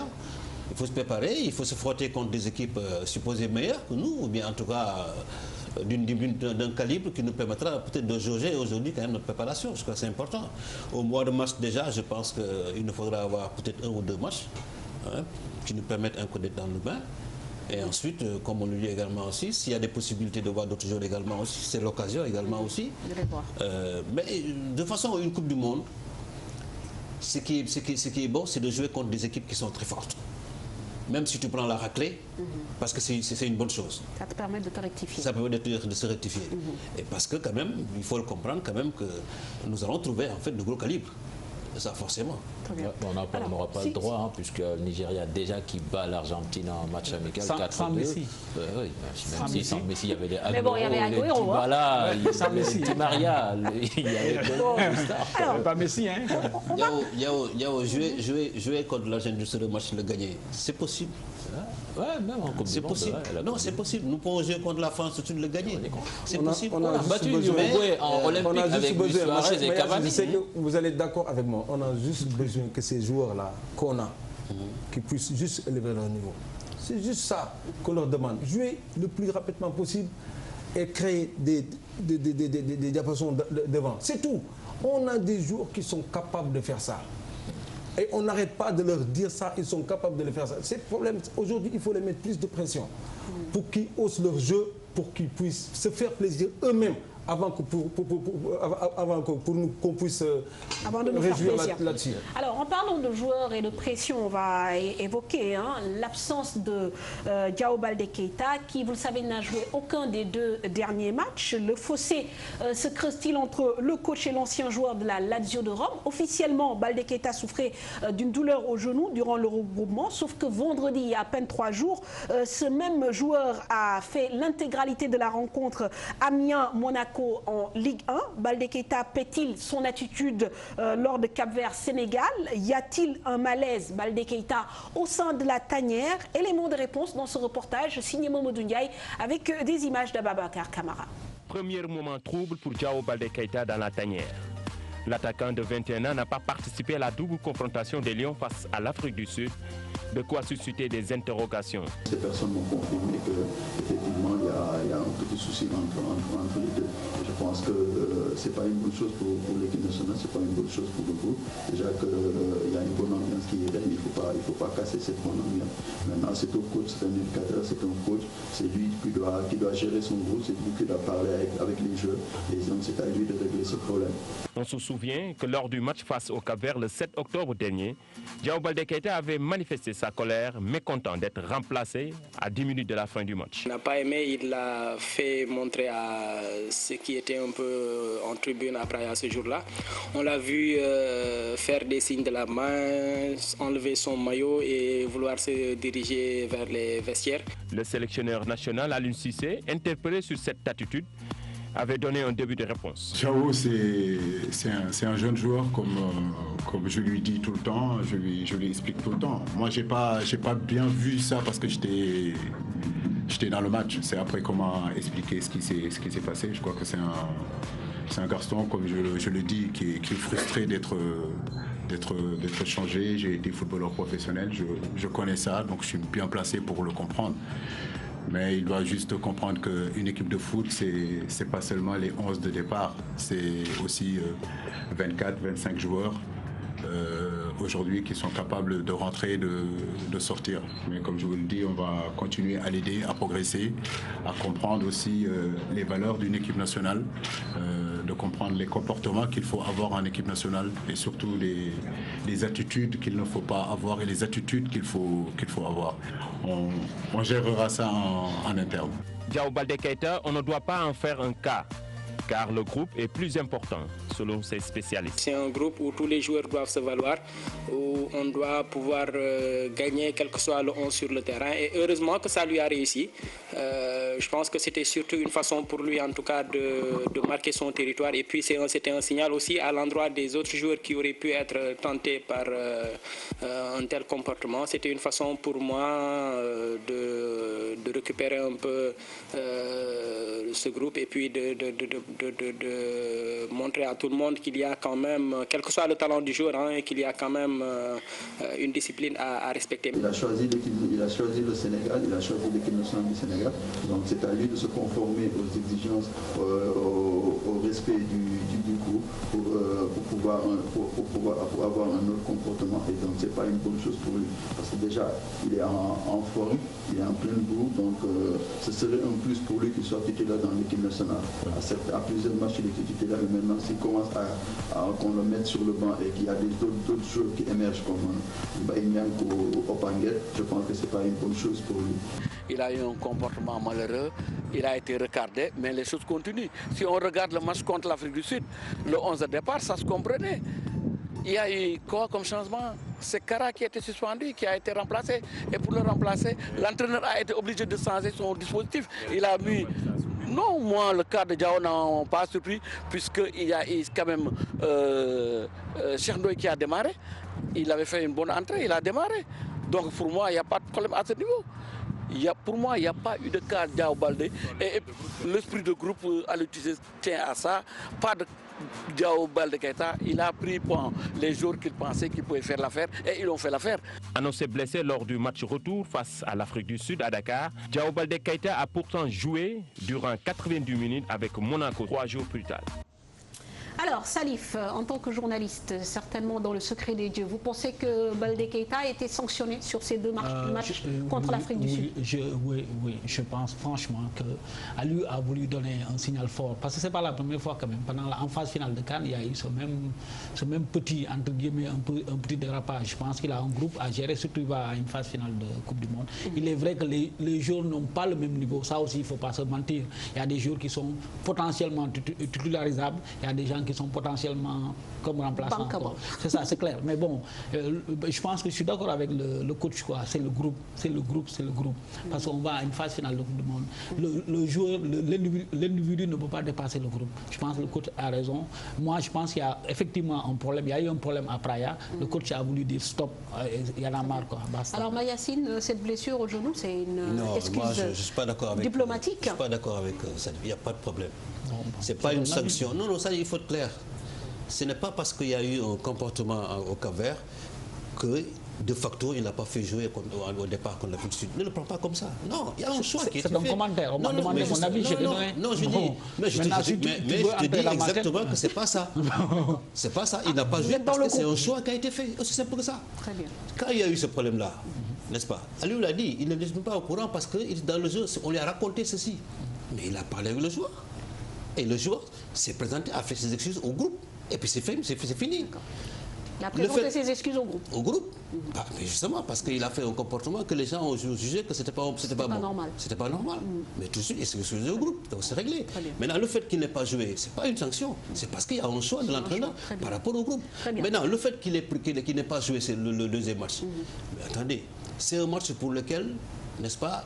Il faut se préparer, il faut se frotter contre des équipes supposées meilleures que nous, ou bien en tout cas... d'un calibre qui nous permettra peut-être de jauger aujourd'hui quand même notre préparation. Je crois que c'est important. Au mois de mars déjà, je pense qu'il nous faudra avoir peut-être 1 ou 2 matchs qui nous permettent un coup d'être dans le bain. Et ensuite, comme on le dit également aussi, s'il y a des possibilités de voir d'autres joueurs également aussi, c'est l'occasion également aussi. Mais de façon, une Coupe du Monde, ce qui est bon, c'est de jouer contre des équipes qui sont très fortes. Même si tu prends la raclée, parce que c'est une bonne chose. Ça te permet de te rectifier. Ça permet de se rectifier. Et parce que quand même, il faut le comprendre quand même que nous allons trouver en fait de gros calibres. Ça forcément. On n'aura pas le droit, puisque le Nigeria déjà qui bat l'Argentine en match amical 4-2. Sans Messi. Oui, même si sans Messi, il y avait des mais bon, il y avait Agüero. Voilà, il y avait Di Maria, il y avait pas Messi, hein. Yao, jouer contre l'Argentine sur le match, le gagner, c'est possible. Ouais, même en Coupe du Monde. C'est possible. Non, c'est possible. Nous pouvons jouer contre la France, tout le gagner. C'est possible. On a battu l'Uruguay en Olympique avec Luis Suarez et Cavani. Je sais que vous allez être d'accord avec moi. On a juste besoin que ces joueurs-là qu'on a, qui puissent juste élever leur niveau. C'est juste ça qu'on leur demande. Jouer le plus rapidement possible et créer des diapasons devant. C'est tout. On a des joueurs qui sont capables de faire ça. Et on n'arrête pas de leur dire ça, ils sont capables de le faire ça. C'est le problème. Aujourd'hui, il faut les mettre plus de pression pour qu'ils osent leur jeu, pour qu'ils puissent se faire plaisir eux-mêmes avant qu'on puisse réjouir là-dessus. Alors, en parlant de joueurs et de pression, on va évoquer l'absence de Diao Baldé Keita, qui, vous le savez, n'a joué aucun des 2 derniers matchs. Le fossé se creuse-t-il entre le coach et l'ancien joueur de la Lazio de Rome? Officiellement, Baldé Keita souffrait d'une douleur au genou durant le regroupement, sauf que vendredi, il y a à peine 3 jours, ce même joueur a fait l'intégralité de la rencontre Amiens-Monaco en Ligue 1. Baldé Keita paie-t-il son attitude lors de Cap-Vert-Sénégal? Y a-t-il un malaise Baldé Keita au sein de la tanière? Élément de réponse dans ce reportage signé Mamadou Ndiaye avec des images d'Ababacar Camara. Premier moment trouble pour Diao Baldé Keita dans la tanière. L'attaquant de 21 ans n'a pas participé à la double confrontation des Lions face à l'Afrique du Sud, de quoi susciter des interrogations. Ces personnes m'ont confirmé qu'effectivement il y a un petit souci entre les deux. Je pense que ce n'est pas une bonne chose pour l'équipe nationale, ce n'est pas une bonne chose pour le groupe. Déjà qu'il y a une bonne ambiance qui est là, il ne faut pas pas casser cette bonne ambiance. Maintenant, c'est au coach, c'est un éducateur, c'est un coach, c'est lui qui doit gérer son groupe, c'est lui qui doit parler avec les joueurs, et donc c'est à lui de régler ce problème. On se souvient que lors du match face au Cap-Vert le 7 octobre dernier, Diao Baldé Keita avait manifesté sa colère, mécontent d'être remplacé à 10 minutes de la fin du match. Il n'a pas aimé, il l'a fait montrer à ceux qui étaient un peu en tribune après à ce jour-là. On l'a vu faire des signes de la main, enlever son maillot et vouloir se diriger vers les vestiaires. Le sélectionneur national Aliou Cissé, interpellé sur cette attitude, avait donné un début de réponse. Diao, c'est un jeune joueur, comme je lui dis tout le temps, je lui explique tout le temps. Moi, j'ai pas bien vu ça parce que j'étais dans le match. C'est après comment expliquer ce qui s'est passé. Je crois que c'est un garçon, comme je le dis, qui est frustré d'être changé. J'ai été footballeur professionnel, je connais ça, donc je suis bien placé pour le comprendre. Mais il doit juste comprendre qu'une équipe de foot, c'est pas seulement les 11 de départ, c'est aussi 24, 25 joueurs aujourd'hui qui sont capables de rentrer, de sortir. Mais comme je vous le dis, on va continuer à l'aider à progresser, à comprendre aussi les valeurs d'une équipe nationale, de comprendre les comportements qu'il faut avoir en équipe nationale et surtout les attitudes qu'il ne faut pas avoir et les attitudes qu'il faut avoir. On gérera ça en interne. Diao Baldé Keita, on ne doit pas en faire un cas, car le groupe est plus important, selon ses spécialistes. C'est un groupe où tous les joueurs doivent se valoir, où on doit pouvoir gagner quel que soit le 11 sur le terrain. Et heureusement que ça lui a réussi. Je pense que c'était surtout une façon pour lui, en tout cas, de marquer son territoire. Et puis c'était un signal aussi à l'endroit des autres joueurs qui auraient pu être tentés par un tel comportement. C'était une façon pour moi de récupérer un peu ce groupe et puis de montrer à tout le monde qu'il y a quand même, quel que soit le talent du joueur, qu'il y a quand même une discipline à respecter. Il a choisi le Sénégal, il a choisi l'équipe nationale du Sénégal, donc c'est à lui de se conformer aux exigences, au respect du groupe pour avoir un autre comportement, et donc c'est pas une bonne chose pour lui, parce que déjà il est en forme, il est en pleine bourre, donc ce serait un plus pour lui qu'il soit titulaire dans l'équipe nationale. À plusieurs matchs il était titulaire, mais maintenant s'il commence qu'on le mette sur le banc et qu'il y a d'autres joueurs qui émergent comme Baïmian ou Opanguet, je pense que c'est pas une bonne chose pour lui. Il a eu un comportement malheureux, il a été recardé, mais les choses continuent. Si on regarde le match contre l'Afrique du Sud, le 11 de départ, ça se comprenait. Il y a eu quoi comme changement? C'est Kara qui a été suspendu, qui a été remplacé. Et pour le remplacer, l'entraîneur a été obligé de changer son dispositif. Il a mis... Non, moi, le cas de Diao n'a pas surpris, puisqu'il y a eu quand même Cheikh Ndoye qui a démarré. Il avait fait une bonne entrée, il a démarré. Donc pour moi, il n'y a pas de problème à ce niveau. Pour moi, il n'y a pas eu de cas Diao Baldé. Et l'esprit de groupe, Aliou Cissé tient à ça. Pas de Diao Baldé Keita. Il a pris les jours qu'il pensait qu'il pouvait faire l'affaire et ils ont fait l'affaire. Annoncé blessé lors du match retour face à l'Afrique du Sud à Dakar, Diao Baldé Keita a pourtant joué durant 90 minutes avec Monaco 3 jours plus tard. Alors, Salif, en tant que journaliste, certainement dans le secret des dieux, vous pensez que Baldé Keita a été sanctionné sur ces deux matchs contre l'Afrique du Sud? Oui, je pense franchement que Aliou a voulu donner un signal fort. Parce que ce n'est pas la première fois quand même. En phase finale de CAN, il y a eu ce même petit, entre guillemets, un petit dérapage. Je pense qu'il a un groupe à gérer, surtout il va à une phase finale de Coupe du Monde. Il est vrai que les joueurs n'ont pas le même niveau. Ça aussi, il ne faut pas se mentir. Il y a des joueurs qui sont potentiellement titularisables. Il y a des gens qui sont potentiellement comme remplaçants. C'est ça, c'est clair. Mais bon, je pense que je suis d'accord avec le coach. C'est le groupe. Parce qu'on va à une phase finale de Coupe du Monde. Le joueur, l'individu ne peut pas dépasser le groupe. Je pense que le coach a raison. Moi, je pense qu'il y a effectivement un problème. Il y a eu un problème à Praia. Le coach a voulu dire stop. Il y en a marre. Basta. Alors, Mayacine, cette blessure au genou, c'est une excuse moi, je suis pas d'accord avec, diplomatique. Je ne suis pas d'accord avec ça. Il n'y a pas de problème. Ce n'est pas une sanction. Non, ça, il faut être clair. Ce n'est pas parce qu'il y a eu un comportement au Cap-Vert de facto, il n'a pas fait jouer au départ contre l'Afrique du Sud. Ne le prends pas comme ça. Non, il y a un choix qui est fait. C'est un commentaire. On m'a demandé mon avis. Non, je dis, mais je te dis exactement que c'est pas ça. C'est pas ça. Il n'a pas joué parce que c'est un choix qui a été fait. Aussi simple que ça. Très bien. Quand il y a eu ce problème-là, n'est-ce pas? Aliou l'a dit, il ne n'est pas au courant parce que dans le jeu, on lui a raconté ceci. Mais il a parlé avec le joueur. Et le joueur s'est présenté, a fait ses excuses au groupe. Et puis c'est fini. Il a présenté ses excuses au groupe. Au groupe. Ah, mais justement, parce qu'il a fait un comportement que les gens ont jugé que c'était pas bon. Normal. C'était pas normal. Mais tout de suite, il s'est excusé au groupe. Donc c'est réglé. Maintenant, le fait qu'il n'ait pas joué, c'est pas une sanction. C'est parce qu'il y a un choix de l'entraîneur par rapport au groupe. Maintenant, le fait qu'il n'ait pas joué, c'est le deuxième match. Mais attendez, c'est un match pour lequel, n'est-ce pas,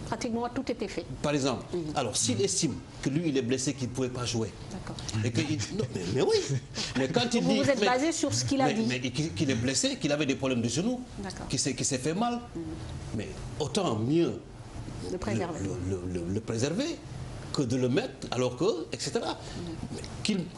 pratiquement tout était fait. Par exemple, alors s'il estime que lui il est blessé, qu'il ne pouvait pas jouer. Et que mais oui. Mais quand il dit. Vous êtes basé sur ce qu'il a dit. Mais qu'il est blessé, qu'il avait des problèmes de genoux, qu'il s'est fait mal. Mais autant mieux le préserver que de le mettre alors que, etc.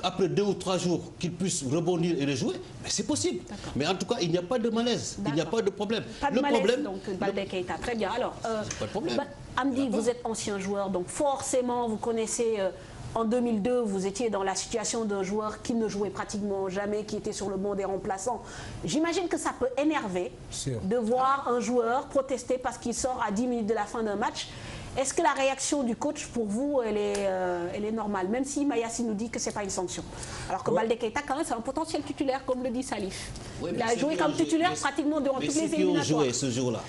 Après 2 ou 3 jours, qu'il puisse rebondir et le jouer, mais c'est possible. Mais en tout cas, il n'y a pas de malaise, il n'y a pas de problème. Pas de malaise, donc Baldé Keita. Très bien. Alors, pas de problème. Amdy, vous êtes ancien joueur, donc forcément, vous connaissez... En 2002, vous étiez dans la situation d'un joueur qui ne jouait pratiquement jamais, qui était sur le banc des remplaçants. J'imagine que ça peut énerver de voir un joueur protester parce qu'il sort à 10 minutes de la fin d'un match. Est-ce que la réaction du coach, pour vous, elle est normale, même si Mayassi nous dit que ce n'est pas une sanction? Alors que Baldé Keita, quand même, c'est un potentiel titulaire, comme le dit Salif. Il a joué comme titulaire pratiquement durant toutes les éliminatoires. Mais ceux qui ont joué ce jour-là,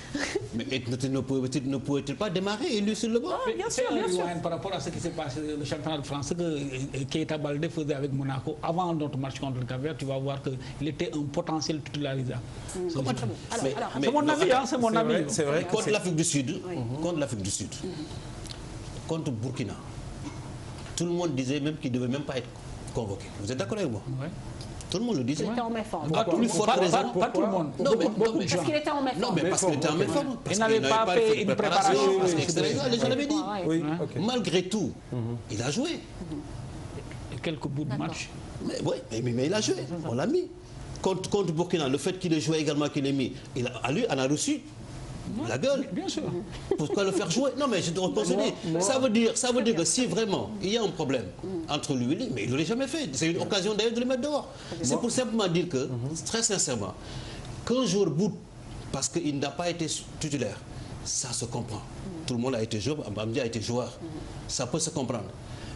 ne pouvait-il pas démarrer et lui sur le banc? Bien sûr, bien sûr. Par rapport à ce qui s'est passé dans le championnat de France, que Keita Baldé faisait avec Monaco, avant notre match contre le Cap-Vert, tu vas voir qu'il était un potentiel titularisant. C'est mon avis, c'est mon avis. C'est vrai. Contre l'Afrique du Sud, contre Burkina, tout le monde disait même qu'il ne devait même pas être convoqué. Vous êtes d'accord avec moi? Tout le monde le disait. Il était en méforme. Pas tout le monde. Parce qu'il était en méforme. Non, mais parce qu'il était en méforme. Il n'avait pas fait une préparation. Parce que les gens l'avaient dit. Malgré tout, il a joué. Quelques bouts de match. Mais il a joué. On l'a mis. Contre Burkina, le fait qu'il ait joué également, qu'il ait mis, lui en a reçu la gueule. Bien sûr. Pourquoi le faire jouer? Non, mais je dois dire, ça veut dire que si vraiment il y a un problème entre lui et lui, mais il ne l'aurait jamais fait. C'est une occasion d'ailleurs de le mettre dehors. C'est pour simplement dire que, très sincèrement, qu'un joueur boude parce qu'il n'a pas été titulaire, ça se comprend. Tout le monde a été joueur, Amdy a été joueur. Ça peut se comprendre.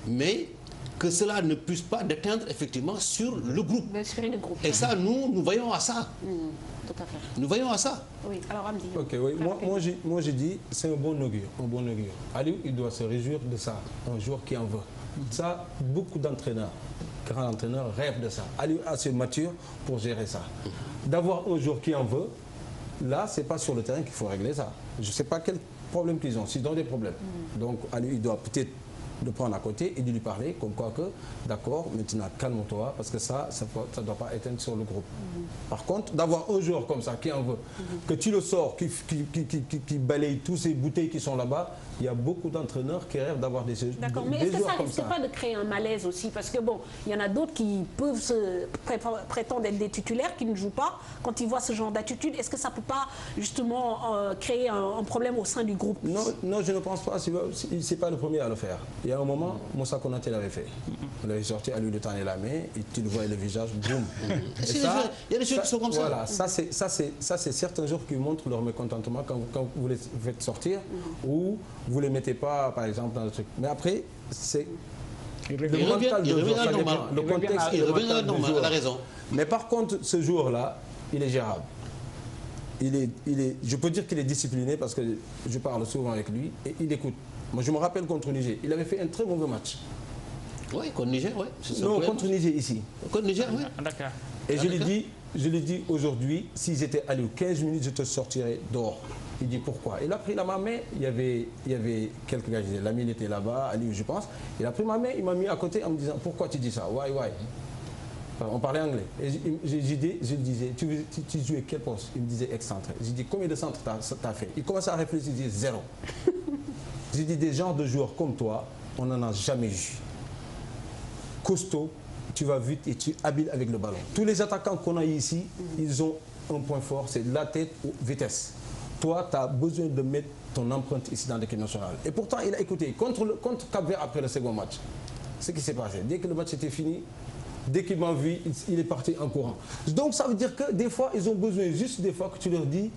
Mais que cela ne puisse pas déteindre effectivement sur le groupe. Et ça, nous voyons à ça. Tout à fait. Nous voyons à ça. Oui, alors Amdy. Ok, oui. Moi j'ai dit, c'est un bon augure. Aliou, il doit se réjouir de ça. Un joueur qui en veut. Ça, beaucoup d'entraîneurs, grands entraîneurs rêvent de ça. Aliou a assez mature pour gérer ça. D'avoir un joueur qui en veut, là, c'est pas sur le terrain qu'il faut régler ça. Je ne sais pas quel problème qu'ils ont, s'ils ont des problèmes. Donc Aliou, il doit peut-être de prendre à côté et de lui parler comme quoi que, d'accord, maintenant calme-toi, parce que ça ne doit pas éteindre sur le groupe. Par contre, d'avoir un joueur comme ça qui en veut, que tu le sors, qui balaye tous ces bouteilles qui sont là-bas, il y a beaucoup d'entraîneurs qui rêvent d'avoir des joueurs comme ça. D'accord, mais est-ce que ça ne risque pas de créer un malaise aussi? Parce que bon, il y en a d'autres qui peuvent prétendre être des titulaires, qui ne jouent pas. Quand ils voient ce genre d'attitude, est-ce que ça ne peut pas justement créer un problème au sein du groupe? Non, je ne pense pas. Ce n'est pas le premier à le faire. Il y a un moment, Moussa Konaté l'avait fait. Il avait sorti à lui le temps et la main, et tu le vois le visage, boum. Il y a des choses qui sont comme ça. Voilà, ça c'est certains joueurs qui montrent leur mécontentement quand vous les faites sortir, ou vous ne les mettez pas, par exemple, dans le truc. Mais après, c'est... Il revient à la normale. Le contexte, il revient à la normale, elle a raison. Mais par contre, ce jour-là, il est gérable. Je peux dire qu'il est discipliné parce que je parle souvent avec lui et il écoute. Moi, je me rappelle contre Niger, il avait fait un très mauvais match. Oui, contre Niger, oui. Non, contre Niger ici. Contre Niger, oui. D'accord. Et je lui dis aujourd'hui, s'ils étaient allés aux 15 minutes, je te sortirais dehors. Il dit pourquoi? Il a pris ma main, il y avait quelques gars, l'ami il était là-bas, Ali je pense. Il a pris ma main, il m'a mis à côté en me disant pourquoi tu dis ça? Why? Enfin, on parlait anglais. Et je disais, tu jouais quel poste? Il me disait excentré. J'ai dit combien de centres t'as fait? Il commençait à réfléchir, il disait 0. J'ai dit des genres de joueurs comme toi, on n'en a jamais eu. Costaud, tu vas vite et tu es habile avec le ballon. Tous les attaquants qu'on a ici, ils ont un point fort, c'est la tête ou vitesse. Toi, tu as besoin de mettre ton empreinte ici dans l'équipe nationale. Et pourtant, il a écouté. Contre Cap-Vert, après le second match, ce qui s'est passé, dès que le match était fini, dès qu'il m'a vu, il est parti en courant. Donc ça veut dire que des fois, ils ont besoin juste des fois que tu leur dis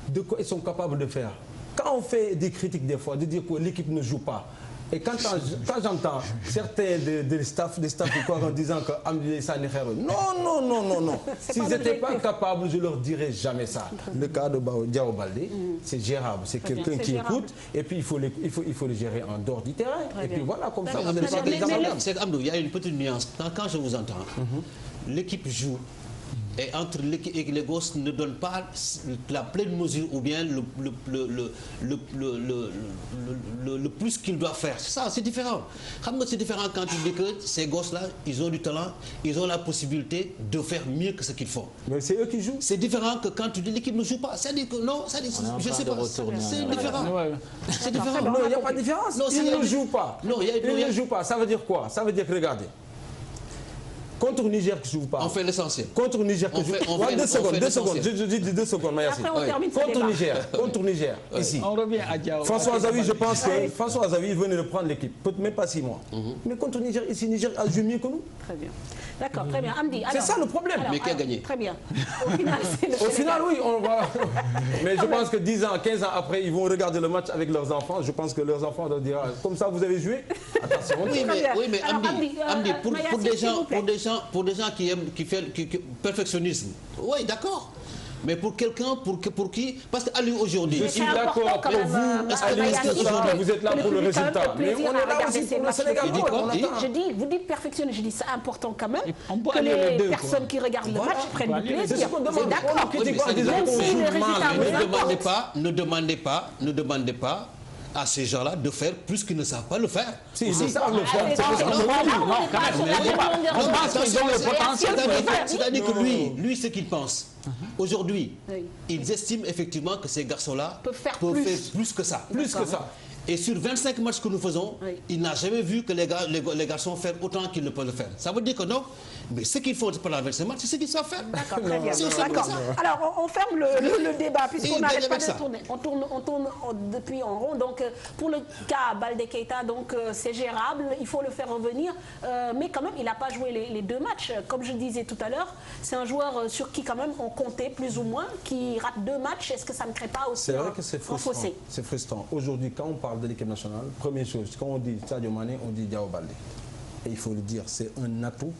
de quoi ils sont capables de faire. Quand on fait des critiques des fois, de dire que l'équipe ne joue pas, et quand j'entends certains des staffs en disant que Amdi Sani Khairoun, non. S'ils n'étaient pas capables, je ne leur dirais jamais ça. Le cas de Diao Baldé, c'est gérable. C'est quelqu'un qui écoute et puis il faut le gérer en dehors du terrain. Et puis voilà, comme ça, vous n'avez pas des amalgames. C'est Amdou, il y a une petite nuance. Quand je vous entends, l'équipe joue. Et entre l'équipe et les gosses ne donnent pas la pleine mesure ou bien le plus qu'ils doivent faire. C'est ça, c'est différent. C'est différent quand tu dis que ces gosses-là, ils ont du talent, ils ont la possibilité de faire mieux que ce qu'ils font. Mais c'est eux qui jouent. C'est différent que quand tu dis l'équipe ne joue pas. C'est-à-dire que non, je ne sais pas. C'est différent. C'est différent. Non, il n'y a pas de différence. Ils ne jouent pas. Ils ne jouent pas. Ça veut dire quoi? Ça veut dire que, regardez, contre Niger qui ne joue pas. On fait l'essentiel. Contre Niger qui joue pas. 2 secondes. Je dis 2 secondes, Mayassi. Contre Niger, ici. On revient à Diao. François Azawi, je pense que François Azawi venait de prendre l'équipe. Peut-être même pas 6 mois. Mais contre Niger, ici, Niger a joué mieux que nous. Très bien. D'accord, très bien. Amdi. C'est ça le problème. Mais qui a gagné? Très bien. Au final, c'est le Au final, oui, on va. Mais je pense que 10 ans, 15 ans après, ils vont regarder le match avec leurs enfants. Je pense que leurs enfants doivent dire comme ça, vous avez joué. Attention. Oui, mais Amdi, pour des gens qui aiment, qui perfectionnisme. Oui, d'accord. Mais pour quelqu'un, pour qui? Parce qu'Ali aujourd'hui... Je suis d'accord pour vous, Ali, vous êtes là pour le résultat. Mais on est là aussi pour le Sénégal. Je dis, vous dites perfectionner, je dis c'est important quand même que les personnes qui regardent le match prennent du plaisir. C'est d'accord. Même si le résultat... Ne demandez pas à ces gens-là de faire plus qu'ils ne savent pas le faire. Si, ils savent le faire. C'est-à-dire que lui, ce qu'il pense, aujourd'hui, ils estiment effectivement que ces garçons-là peuvent faire plus que ça. Et sur 25 matchs que nous faisons, il n'a jamais vu que les garçons font autant qu'ils ne peuvent le faire. Ça veut dire que non, mais ce qu'ils font pendant 25 matchs, c'est ce qu'ils savent faire. D'accord, très bien. Alors, on ferme le débat, puisqu'on n'arrête pas de tourner. On tourne depuis en rond. Donc, pour le cas Baldé Keita, c'est gérable, il faut le faire revenir. Mais quand même, il n'a pas joué les 2 matchs. Comme je disais tout à l'heure, c'est un joueur sur qui, quand même, on comptait plus ou moins, qui rate 2 matchs. Est-ce que ça ne crée pas aussi un fossé? C'est vrai que c'est frustrant. C'est frustrant. Aujourd'hui, quand on parle de l'équipe nationale, première chose, quand on dit Sadio Mané, on dit Diao Baldé. Et il faut le dire, c'est un atout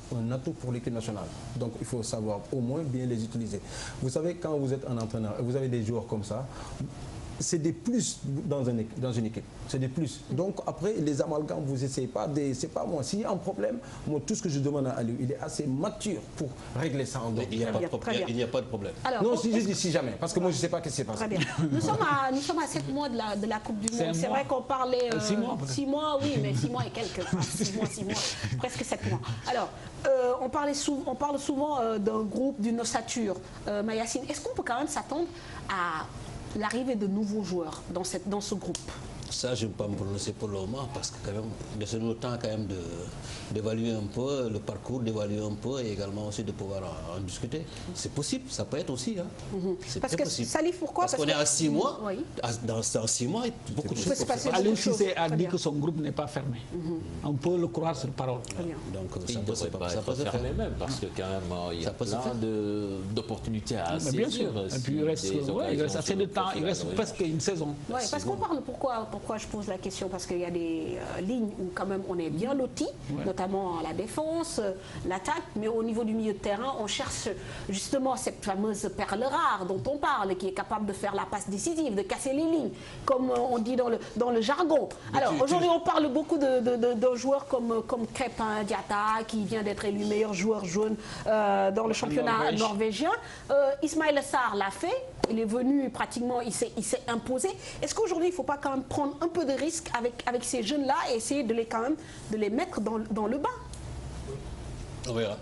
pour l'équipe nationale. Donc il faut savoir au moins bien les utiliser. Vous savez, quand vous êtes un entraîneur et vous avez des joueurs comme ça, c'est des plus dans une équipe. C'est des plus. Donc après, les amalgames, vous n'essayez pas. C'est pas moi. S'il y a un problème, moi, tout ce que je demande à Aliou, il est assez mature pour régler ça en dehors. Il n'y a pas de problème. Alors, non, si je dis si jamais, parce que moi, je ne sais pas ce qui s'est passé. Très bien. Nous sommes à 7 mois de la Coupe du Monde. C'est vrai qu'on parlait... 6 mois, oui, mais 6 mois et quelques. 6 mois, presque 7 mois. Alors, on parle souvent d'un groupe, d'une ossature. Mayacine, est-ce qu'on peut quand même s'attendre à l'arrivée de nouveaux joueurs dans ce groupe? Ça, je ne peux pas me prononcer pour le moment parce que quand même, laissez-nous le temps quand même d'évaluer un peu le parcours, d'évaluer un peu et également aussi de pouvoir en discuter. C'est possible, ça peut être aussi. C'est parce que possible. Salif, pourquoi? Parce qu'on est à 6 mois. Dans 6 mois, beaucoup de choses peuvent se passer. Aliou Cissé a dit que son groupe n'est pas fermé. On peut le croire sur parole. Donc il ne devrait pas être fermé même parce que quand même il y a plein d'opportunités à saisir. Bien sûr. Et puis il reste assez de temps, il reste presque une saison. Oui, parce qu'on parle, pourquoi je pose la question? Parce qu'il y a des lignes où quand même on est bien lotis, notamment la défense, l'attaque, mais au niveau du milieu de terrain, on cherche justement cette fameuse perle rare dont on parle, qui est capable de faire la passe décisive, de casser les lignes, comme on dit dans le jargon. Alors aujourd'hui, on parle beaucoup de joueurs comme Crépin Diatta, qui vient d'être élu meilleur joueur jaune dans le championnat norvégien. Ismaïla Sarr l'a fait. Il est venu pratiquement, il s'est imposé. Est-ce qu'aujourd'hui, il ne faut pas quand même prendre un peu de risque avec ces jeunes-là et essayer de les mettre dans le bain? On verra.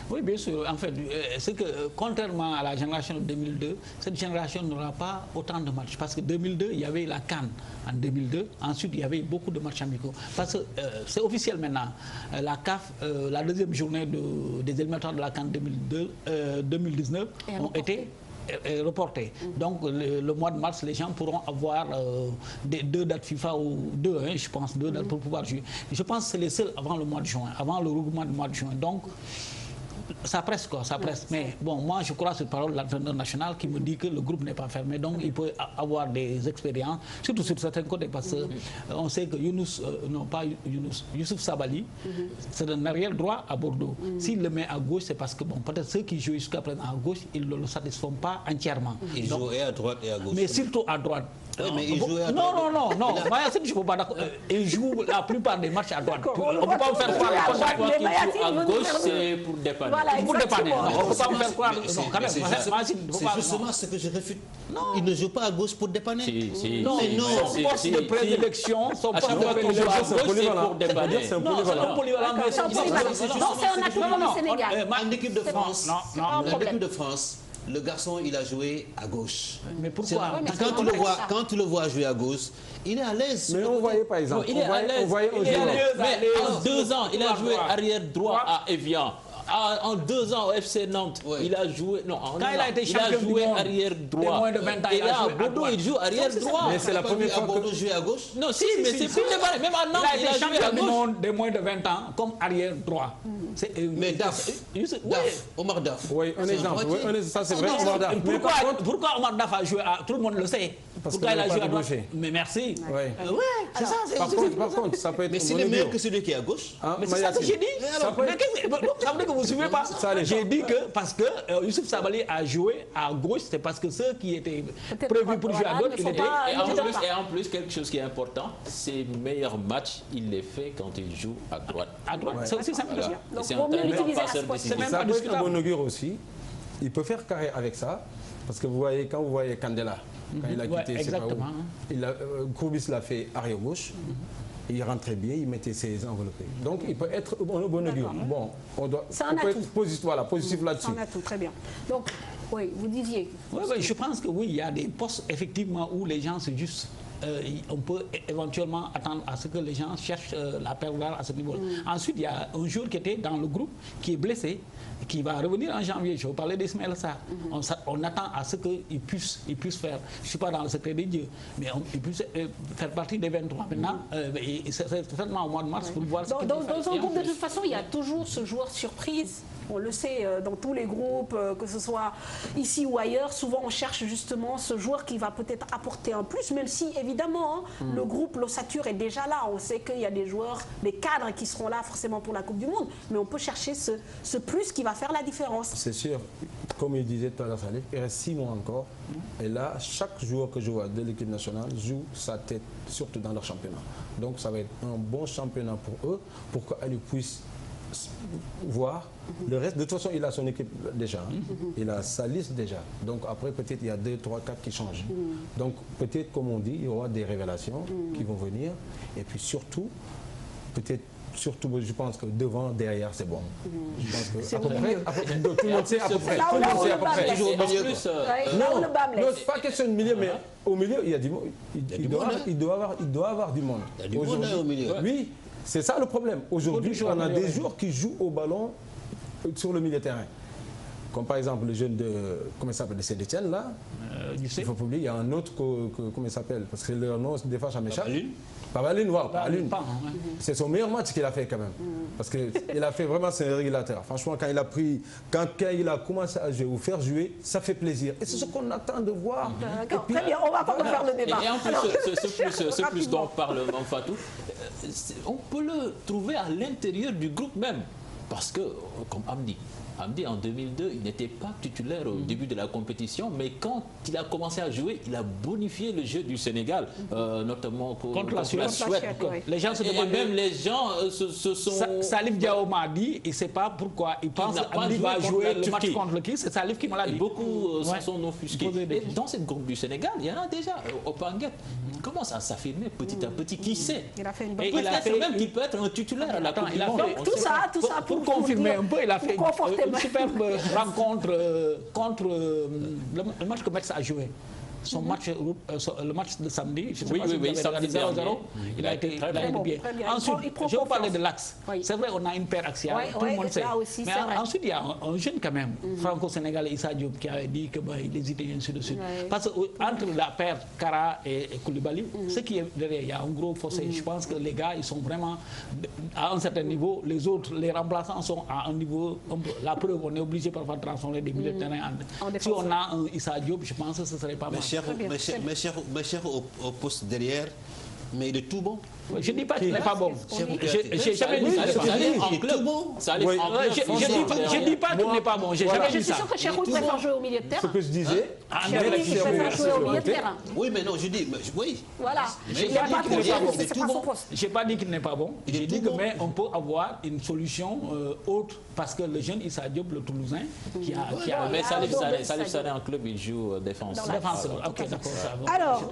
Oui, bien sûr. En fait, c'est que contrairement à la génération de 2002, cette génération n'aura pas autant de matchs. Parce que 2002, il y avait la CAN en 2002. Ensuite, il y avait beaucoup de matchs amicaux. Parce que c'est officiel maintenant. La CAF, la deuxième journée des éliminatoires de la CAN 2019 ont été reporté. Donc le mois de mars, les gens pourront avoir deux dates FIFA ou deux, hein, je pense, deux dates pour pouvoir jouer. Je pense que c'est les seuls avant le mois de juin, avant le regroupement du mois de juin. Donc ça presse quoi, ça presse. Mais bon, moi je crois cette parole de l'entraîneur national qui me dit que le groupe n'est pas fermé, donc il peut avoir des expériences, surtout sur certains côtés, parce qu'on sait que Youssouf Sabaly, c'est un arrière droit à Bordeaux. S'il le met à gauche, c'est parce que bon, peut-être ceux qui jouent jusqu'à présent à gauche, ils ne le satisfont pas entièrement. Il joue et à droite et à gauche. Mais surtout à droite. Oui, mais il joue à droite. Non. Mayacine, je ne peux pas d'accord. Il joue la plupart des matchs à droite. On ne peut pas me faire croire que chaque fois qu'il joue à gauche, c'est pour dépanner. Voilà, pour dépanner. On ne peut pas me faire croire. Non, quand même. C'est justement ce que je réfute. Il ne joue pas à gauche pour dépanner. Non, son poste de prédilection, son poste de prédilection, c'est pour dépanner. Non, c'est un polyvalent. Non, c'est un atout du Sénégal. En équipe de France, le garçon, il a joué à gauche. Mais pourquoi? Quand tu le vois jouer à gauche, il est à l'aise. Mais on voyait par exemple. Il est à l'aise. Mais en 2 ans, il a joué arrière droit à Evian. En 2 ans au FC Nantes, il a joué. Non, quand il a été champion du monde, arrière droit. Moins de 20 ans, et là, à Bordeaux, il joue arrière droit. Mais c'est la première fois que Bordeaux joue à gauche. Non, si, mais c'est plus débarré. Même à Nantes, il a été champion du monde de moins de 20 ans comme arrière droit. Mais Daf, Omar Daf. Oui, un exemple. Ça, c'est vrai, Omar Daf. Pourquoi Omar Daf a joué à. Tout le monde le sait. Pourquoi il a joué à droite? Mais merci. Oui, c'est ça. Par contre, ça peut être. Mais s'il est meilleur que celui qui est à gauche. Mais c'est ça que j'ai dit. Ça veut dire que vous ne suivez pas. J'ai dit que parce que Youssouf Sabaly a joué à gauche, c'est parce que ceux qui étaient prévus pour jouer à gauche, il était. Et en plus, quelque chose qui est important, ses meilleurs matchs, il les fait quand il joue à droite. À droite, c'est aussi simple. C'est un très passeur décisif. Ça peut être un bon augure aussi. Il peut faire carré avec ça, parce que vous voyez, quand vous voyez Candela, quand il a quitté, c'est pas où. Courbis l'a fait arrière gauche. Il rentrait bien, il mettait ses enveloppés. Donc il peut être bon augure. Bon, on peut être positif là-dessus. C'est un atout, très bien. Donc, oui, vous disiez. Oui, je pense que oui, il y a des postes effectivement où les gens, c'est juste. On peut éventuellement attendre à ce que les gens cherchent la perle à ce niveau-là. Ensuite, il y a un joueur qui était dans le groupe, qui est blessé, qui va revenir en janvier. Je vous parlais d'Ismaël Sarr. On attend à ce qu'il puisse faire, je ne suis pas dans le secret des dieux, mais il puisse faire partie des 23. Maintenant, c'est certainement au mois de mars pour voir ce qu'il Dans un groupe, de toute façon, il y a toujours ce joueur surprise. On le sait dans tous les groupes, que ce soit ici ou ailleurs, souvent on cherche justement ce joueur qui va peut-être apporter un plus, même si évidemment le groupe, l'ossature est déjà là. On sait qu'il y a des joueurs, des cadres qui seront là forcément pour la Coupe du Monde, mais on peut chercher ce plus qui va faire la différence. C'est sûr, comme il disait tout à l'heure, il reste 6 mois encore, et là, chaque joueur que je vois de l'équipe nationale joue sa tête, surtout dans leur championnat. Donc ça va être un bon championnat pour eux, pour qu'elle puisse voir le reste. De toute façon, il a son équipe déjà. Il a sa liste déjà. Donc après, peut-être il y a 2, 3, 4 qui changent. Donc peut-être, comme on dit, il y aura des révélations qui vont venir. Et puis surtout, je pense que devant, derrière, c'est bon. Je pense que à peu près, tout le monde sait à peu près. Tout le monde sait à peu près. Non, c'est pas question de milieu, mais au milieu, il y a du monde. Il doit avoir du monde. Il y a du monde au milieu. Oui. C'est ça le problème. Aujourd'hui, on a des joueurs qui jouent au ballon sur le milieu de terrain. Comme par exemple le jeune de, comment il s'appelle, de Saint-Etienne là. Il faut pas oublier, il y a un autre, comment il s'appelle, parce que leur nom, des fois, ça m'échappe. Pavaline, voilà, Pavaline. C'est son meilleur match qu'il a fait quand même. Parce qu'il a fait vraiment, c'est un régulateur. Franchement, quand il a commencé à jouer ou faire jouer, ça fait plaisir. Et c'est ce qu'on attend de voir. D'accord, très bien, on va pas refaire le débat. Et en plus, ce plus dont parle Fatou, on peut le trouver à l'intérieur du groupe même. Parce que, comme Amdi, en 2002, il n'était pas titulaire au début de la compétition, mais quand il a commencé à jouer, il a bonifié le jeu du Sénégal, notamment contre la Suède. Les gens se demandent. Et même les gens se sont... Salif Diao m'a dit, il ne sait pas pourquoi. Il pense qu'il va jouer le match contre qui. C'est Salif qui me l'a dit. Beaucoup se sont offusqués. Et dans cette groupe du Sénégal, il y en a déjà. Opanguet commence à s'affirmer petit à petit. Qui sait? Il a fait une bonne peut-être même qu'il peut être un titulaire à la Coupe du Monde. Tout ça pour confirmer un peu, il a fait une superbe rencontre contre le match que Metz a joué. Son match, le match de samedi, je ne sais pas si vous avez regardé 0-0, il a été bien. Ensuite, je vais vous parler de l'axe. C'est vrai, on a une paire axiale, tout le monde sait. Mais ensuite, il y a un jeune quand même, franco-sénégalais Issa Diop, qui avait dit qu'il hésitait ainsi de suite. Parce qu'entre la paire Kara et Koulibaly, ce qui est derrière, il y a un gros fossé. Je pense que les gars, ils sont vraiment à un certain niveau. Les autres, les remplaçants sont à un niveau. La preuve, on est obligé parfois de transformer des milieux de terrain en. Si on a un Issa Diop, je pense que ce serait pas mal. Mes chers au poste derrière, mais il est tout bon. Je ne dis pas qu'il n'est pas bon. J'ai jamais dit ça. Je ne dis pas qu'il n'est pas bon. J'ai jamais dit ça. Je suis sûr que Cheikh préfère jouer au milieu de terrain. Ce que je disais. Cheikh préfère jouer au milieu de terrain. Oui, mais non, je dis, oui. Voilà. Je n'ai pas dit qu'il n'est pas bon. J'ai dit que mais on peut avoir une solution autre parce que le jeune Issa Diop, le Toulousain, qui a. Mais Salif Sané en club, il joue défense. Ok, d'accord. Alors,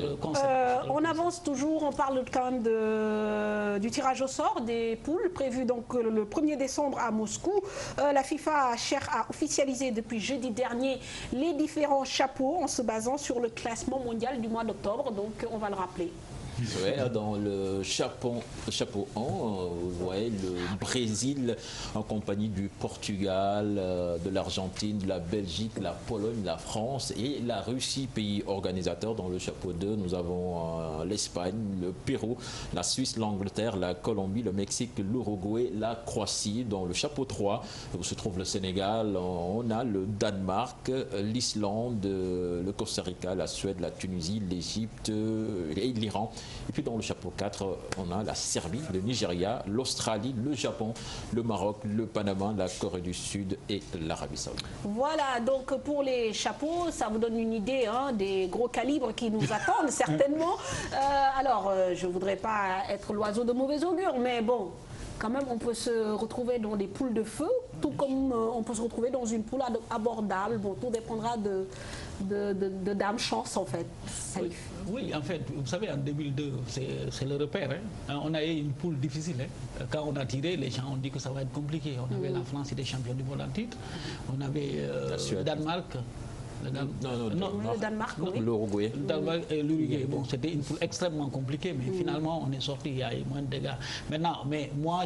on avance toujours. On parle quand même du tirage au sort des poules prévu donc le 1er décembre à Moscou. La FIFA a officialisé depuis jeudi dernier les différents chapeaux en se basant sur le classement mondial du mois d'octobre. Donc on va le rappeler. Ouais, dans le chapeau 1, vous voyez le Brésil en compagnie du Portugal, de l'Argentine, de la Belgique, la Pologne, la France et la Russie, pays organisateur. Dans le chapeau 2, nous avons l'Espagne, le Pérou, la Suisse, l'Angleterre, la Colombie, le Mexique, l'Uruguay, la Croatie. Dans le chapeau 3, où se trouve le Sénégal, on a le Danemark, l'Islande, le Costa Rica, la Suède, la Tunisie, l'Égypte et l'Iran. Et puis dans le chapeau 4, on a la Serbie, le Nigeria, l'Australie, le Japon, le Maroc, le Panama, la Corée du Sud et l'Arabie Saoudite. Voilà, donc pour les chapeaux, ça vous donne une idée des gros calibres qui nous attendent certainement. Alors, je ne voudrais pas être l'oiseau de mauvais augure, mais bon, quand même, on peut se retrouver dans des poules de feu, tout comme on peut se retrouver dans une poule abordable. Bon, tout dépendra de Dame Chance, en fait. Oui, en fait, vous savez, en 2002, c'est le repère. Hein. On a eu une poule difficile. Hein. Quand on a tiré, les gens ont dit que ça va être compliqué. On avait la France, qui était champion du monde en titre. On avait le Danemark. Le Danemark, oui. L'Uruguay. Le Danemark et l'Uruguay. Bon, c'était une poule extrêmement compliquée, mais finalement, on est sorti, il y a eu moins de dégâts. Maintenant, mais moi,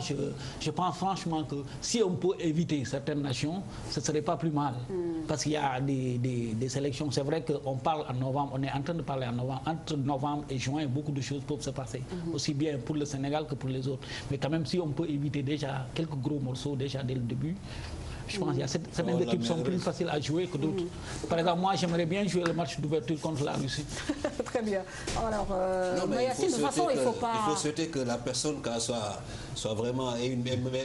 je pense franchement que si on peut éviter certaines nations, ce ne serait pas plus mal. Parce qu'il y a des sélections. C'est vrai qu'on parle en novembre, on est en train de parler en novembre. Entre novembre et juin, beaucoup de choses peuvent se passer. Aussi bien pour le Sénégal que pour les autres. Mais quand même, si on peut éviter déjà quelques gros morceaux déjà dès le début, je pense qu'il y a certaines équipes qui sont plus faciles à jouer que d'autres. Par exemple, moi, j'aimerais bien jouer le match d'ouverture contre la Russie. Très bien. Alors, de toute façon, il ne faut pas... Il faut souhaiter que la personne soit vraiment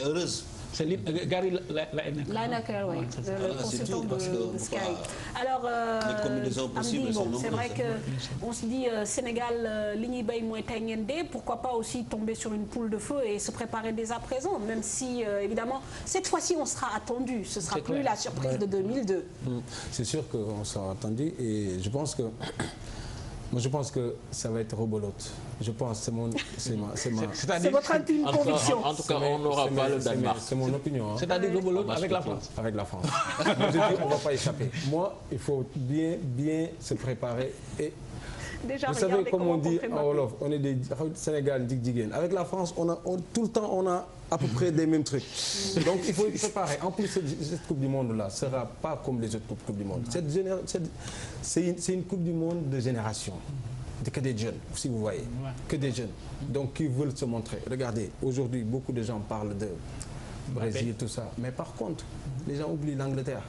heureuse. C'est Gary Lineker, oui, le consultant de Sky. Alors, c'est vrai qu'on se dit Sénégal, Ligny Bay, Mouetengende, pourquoi pas aussi tomber sur une poule de feu et se préparer dès à présent, même si, évidemment, cette fois-ci, on sera attendu. Ce ne sera plus la surprise de 2002. C'est sûr qu'on sera attendu et je pense que... Moi, je pense que ça va être rebolote. Je pense, c'est votre intime conviction. En tout cas, on n'aura pas le Danemark. C'est mon opinion. Hein. C'est-à-dire rebolote avec la France. Avec la France. Moi, je dis, on ne va pas échapper. Moi, il faut bien se préparer et... Déjà, vous savez, comme on dit en Wolof, on est des Sénégal, avec la France, tout le temps, on a à peu près des mêmes trucs. Donc, il faut se préparer. En plus, cette Coupe du Monde-là ne sera pas comme les autres Coupes du Monde. C'est une Coupe du Monde de génération. Que des jeunes, si vous voyez. Que des jeunes. Donc, qui veulent se montrer. Regardez, aujourd'hui, beaucoup de gens parlent de Brésil et tout ça. Mais par contre, les gens oublient l'Angleterre.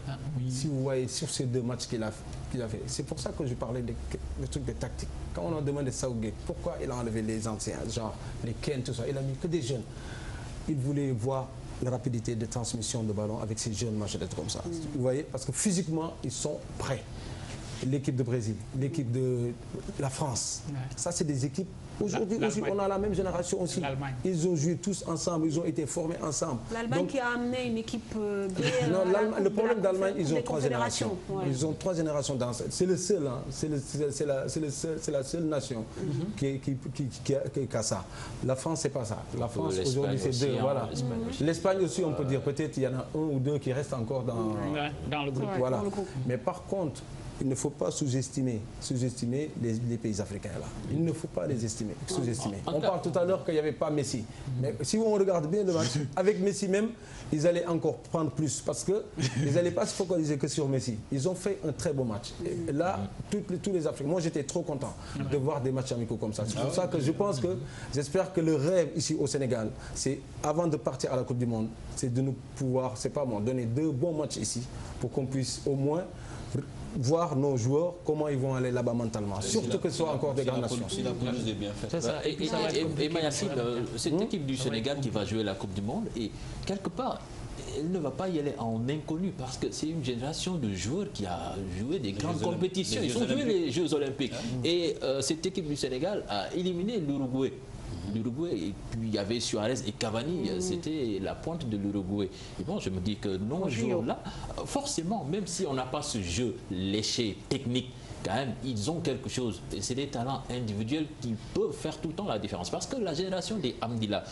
Si vous voyez sur ces 2 matchs qu'il a fait. C'est pour ça que je parlais des trucs de tactique. Quand on a demandé Southgate, pourquoi il a enlevé les anciens, genre les Ken, tout ça, il a mis que des jeunes. Il voulait voir la rapidité de transmission de ballon avec ces jeunes matchs comme ça. Vous voyez, parce que physiquement, ils sont prêts. L'équipe de Brésil, l'équipe de la France, ça c'est des équipes Aujourd'hui aussi, on a la même génération aussi. Ils ont joué tous ensemble, ils ont été formés ensemble. L'Allemagne qui a amené une équipe non, le problème d'Allemagne, ils ont 3 générations. Ouais. Ils ont 3 générations dans cette. C'est le seul, hein. C'est la seule nation qui a ça. La France, c'est pas ça. La France, aujourd'hui, c'est 2. Voilà. L'Espagne aussi, on peut dire, peut-être il y en a 1 ou 2 qui restent encore dans le groupe. Voilà. Mais par contre, il ne faut pas sous-estimer les pays africains là. Il ne faut pas les sous-estimer. On parle tout à l'heure qu'il n'y avait pas Messi. Mais si on regarde bien le match, avec Messi même, ils allaient encore prendre plus parce qu'ils n'allaient pas se focaliser que sur Messi. Ils ont fait un très beau match. Et là, tous les Africains, moi j'étais trop content de voir des matchs amicaux comme ça. C'est pour ça que je pense que, j'espère que le rêve ici au Sénégal, c'est avant de partir à la Coupe du Monde, c'est de nous pouvoir, c'est pas moi, donner 2 bons matchs ici pour qu'on puisse au moins voir nos joueurs, comment ils vont aller là-bas mentalement. Surtout que ce soit encore des grandes nations. Si la pelouse est bien faite. C'est ça. Et Mayacine, cette équipe du Sénégal qui va jouer la Coupe du Monde, et quelque part, elle ne va pas y aller en inconnu parce que c'est une génération de joueurs qui a joué des grandes compétitions. Ils ont joué les Jeux Olympiques. Et cette équipe du Sénégal a éliminé l'Uruguay. Et puis il y avait Suarez et Cavani, c'était la pointe de l'Uruguay. Et bon, je me dis que nos joueurs-là, forcément, même si on n'a pas ce jeu léché, technique, quand même, ils ont quelque chose. Et c'est des talents individuels qui peuvent faire tout le temps la différence. Parce que la génération des Hamdillah,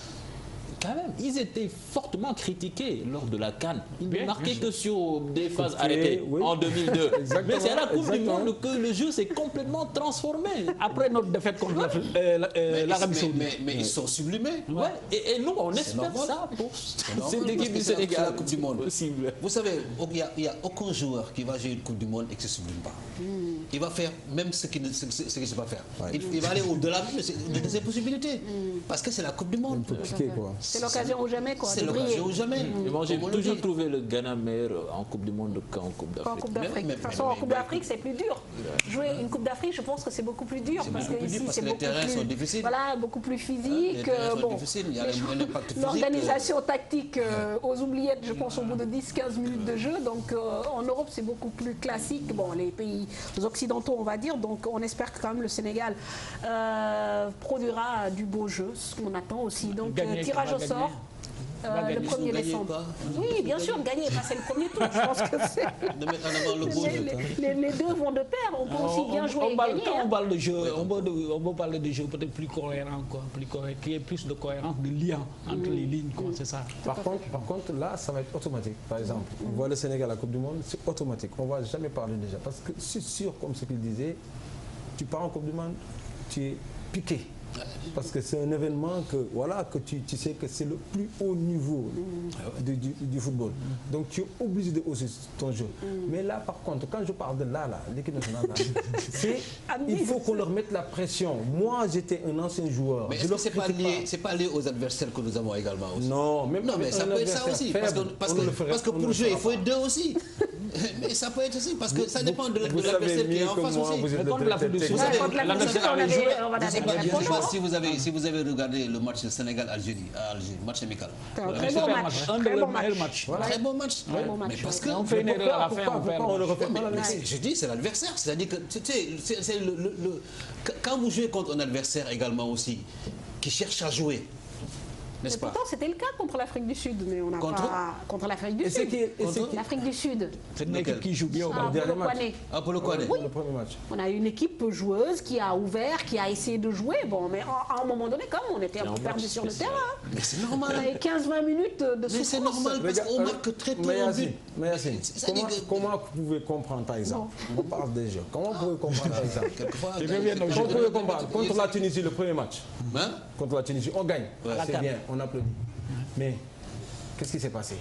quand même, ils étaient fortement critiqués lors de la CAN. Ils ne marquaient que sur des phases arrêtées en 2002. Mais c'est à la Coupe du Monde que le jeu s'est complètement transformé. Après notre défaite contre l'Arabie Saoudite. Mais ils sont sublimés. Ouais. Et nous, on espère ça pour cette équipe du Sénégal. La Coupe du Monde. Vous savez, il n'y a aucun joueur qui va jouer une Coupe du Monde et qui ne se sublime pas. Il va faire même ce qu'il ne sait pas faire. Il va aller au-delà de ses possibilités. Parce que c'est la Coupe du Monde. C'est l'occasion ou jamais, quoi. C'est l'occasion ou jamais. Moi, j'ai toujours trouvé le Ghana meilleur en Coupe du Monde qu'en Coupe d'Afrique. De toute façon, en Coupe d'Afrique, c'est plus dur. Jouer une Coupe d'Afrique, je pense que c'est beaucoup plus dur. Parce que ici, c'est beaucoup plus. Voilà, beaucoup plus physique. L'organisation tactique aux oubliettes, je pense, au bout de 10-15 minutes de jeu. Donc, en Europe, c'est beaucoup plus classique. Bon, les pays occidentaux, on va dire. Donc, on espère que quand même le Sénégal produira du beau jeu, ce qu'on attend aussi. Donc, tirage au sort. Le 1er décembre. Oui, bien sûr, gagner et passer le premier tour. Je pense que c'est. Les deux vont de pair. On peut aussi bien jouer et gagner. Quand on parle de jeu, on peut parler de jeu peut-être plus cohérent, quoi, qu'il y ait plus de cohérence, de lien entre les lignes, c'est ça. Par contre, là, ça va être automatique. Par exemple, on voit le Sénégal à la Coupe du Monde, c'est automatique. On ne va jamais parler déjà. Parce que c'est sûr, comme ce qu'il disait, tu pars en Coupe du Monde, tu es piqué. Parce que c'est un événement que, voilà, que tu sais que c'est le plus haut niveau du football. Donc tu es obligé de hausser ton jeu. Mais là, par contre, quand je parle de l'équipe nationale, il faut qu'on leur mette la pression. Moi, j'étais un ancien joueur. Mais est-ce que c'est pas lié aux adversaires que nous avons également aussi? Non, mais ça peut être ça aussi. Parce que pour jouer, il faut être 2 aussi. Mais ça peut être aussi, parce que ça dépend de l'adversaire qui est en face aussi. Si vous avez regardé le match Sénégal-Algérie, match amical. Très bon match. Mais parce que on fait une erreur à la fin, on le refait pas. Je dis, c'est l'adversaire. C'est-à-dire que quand vous jouez contre un adversaire également aussi, qui cherche à jouer, n'est-ce pas? Pourtant, c'était le cas contre l'Afrique du Sud, mais on n'a pas... Contre l'Afrique du Sud. L'Afrique du Sud. C'est une équipe qui joue bien au dernier match. Polo Koné. Oui. Le premier match. On a une équipe joueuse qui a ouvert, qui a essayé de jouer. Bon, mais à un moment donné, comme on était un peu perdu sur le terrain. Mais c'est normal. On avait 15-20 minutes de souffrance. Mais c'est normal, parce qu'on marque très tôt un but. Mais comment vous pouvez comprendre, par exemple? On parle des jeux. Comment vous pouvez comprendre, par exemple? Comment vous pouvez comprendre? Contre la Tunisie, le premier match. Contre la Tunisie, on gagne. C'est bien, on applaudit. Mais qu'est-ce qui s'est passé?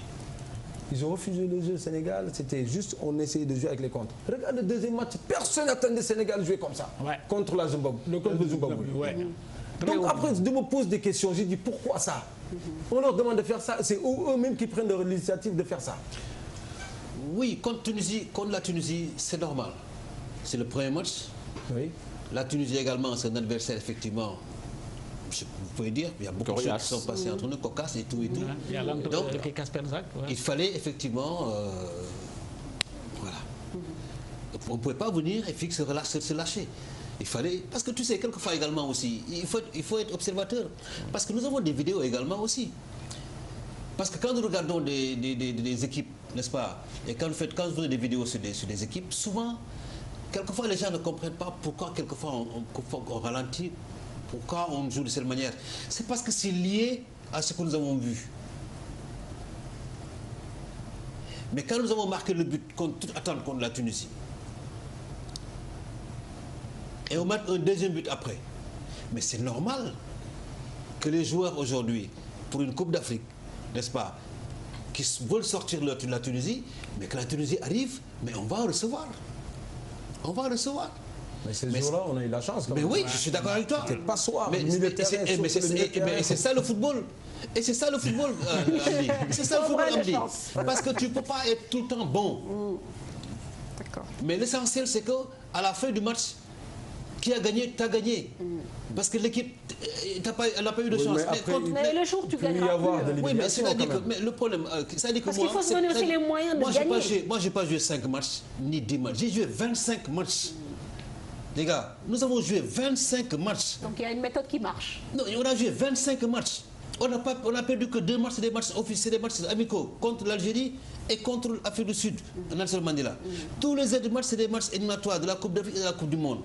Ils ont refusé le jeu au Sénégal, c'était juste, on essayait de jouer avec les contres. Regarde le deuxième match, personne n'attendait le Sénégal jouer comme ça, contre la Zimbabwe, le Zimbabwe. Donc après, je me pose des questions, j'ai dit pourquoi ça? On leur demande de faire ça, c'est eux-mêmes qui prennent l'initiative de faire ça. Oui, contre la Tunisie, c'est normal. C'est le premier match. Oui. La Tunisie également, c'est un adversaire effectivement. Vous pouvez dire, il y a beaucoup de choses qui sont passées entre nous, cocasses et tout. Donc, il fallait effectivement... voilà. On ne pouvait pas venir et se lâcher. Il fallait, parce que tu sais, quelquefois également aussi, il faut être observateur. Parce que nous avons des vidéos également aussi. Parce que quand nous regardons des équipes, n'est-ce pas, et quand vous faites des vidéos sur des équipes, souvent, quelquefois les gens ne comprennent pas pourquoi quelquefois on ralentit, pourquoi on joue de cette manière. C'est parce que c'est lié à ce que nous avons vu. Mais quand nous avons marqué le but contre toute attente contre la Tunisie, et on marque un deuxième but après, mais c'est normal que les joueurs aujourd'hui, pour une Coupe d'Afrique, n'est-ce pas, qui veulent sortir de la Tunisie, mais que la Tunisie arrive, mais on va recevoir. On va recevoir. Mais ces jours-là, on a eu la chance. Mais oui, je suis d'accord avec toi. C'est pas soir. Mais c'est ça le football. Et c'est ça le football, Amdi. C'est ça le football, Amdi. Parce que tu ne peux pas être tout le temps bon. D'accord. Mais l'essentiel, c'est qu'à la fin du match, qui a gagné, tu as gagné. Parce que l'équipe, elle n'a pas eu de chance. Mais le jour où tu gagneras plus. Oui, mais c'est-à-dire que le problème, c'est-à-dire que parce qu'il faut se donner aussi les moyens de gagner. Moi, je n'ai pas joué 5 matchs, ni 10 matchs. J'ai joué 25 matchs. Les gars, nous avons joué 25 matchs. Donc il y a une méthode qui marche. Non, on a joué 25 matchs. On n'a perdu que 2 matchs, c'est des matchs officiels, des matchs amicaux contre l'Algérie et contre l'Afrique du Sud, Nelson Mandela. Tous les autres matchs, c'est des matchs éliminatoires de la Coupe d'Afrique et de la Coupe du Monde.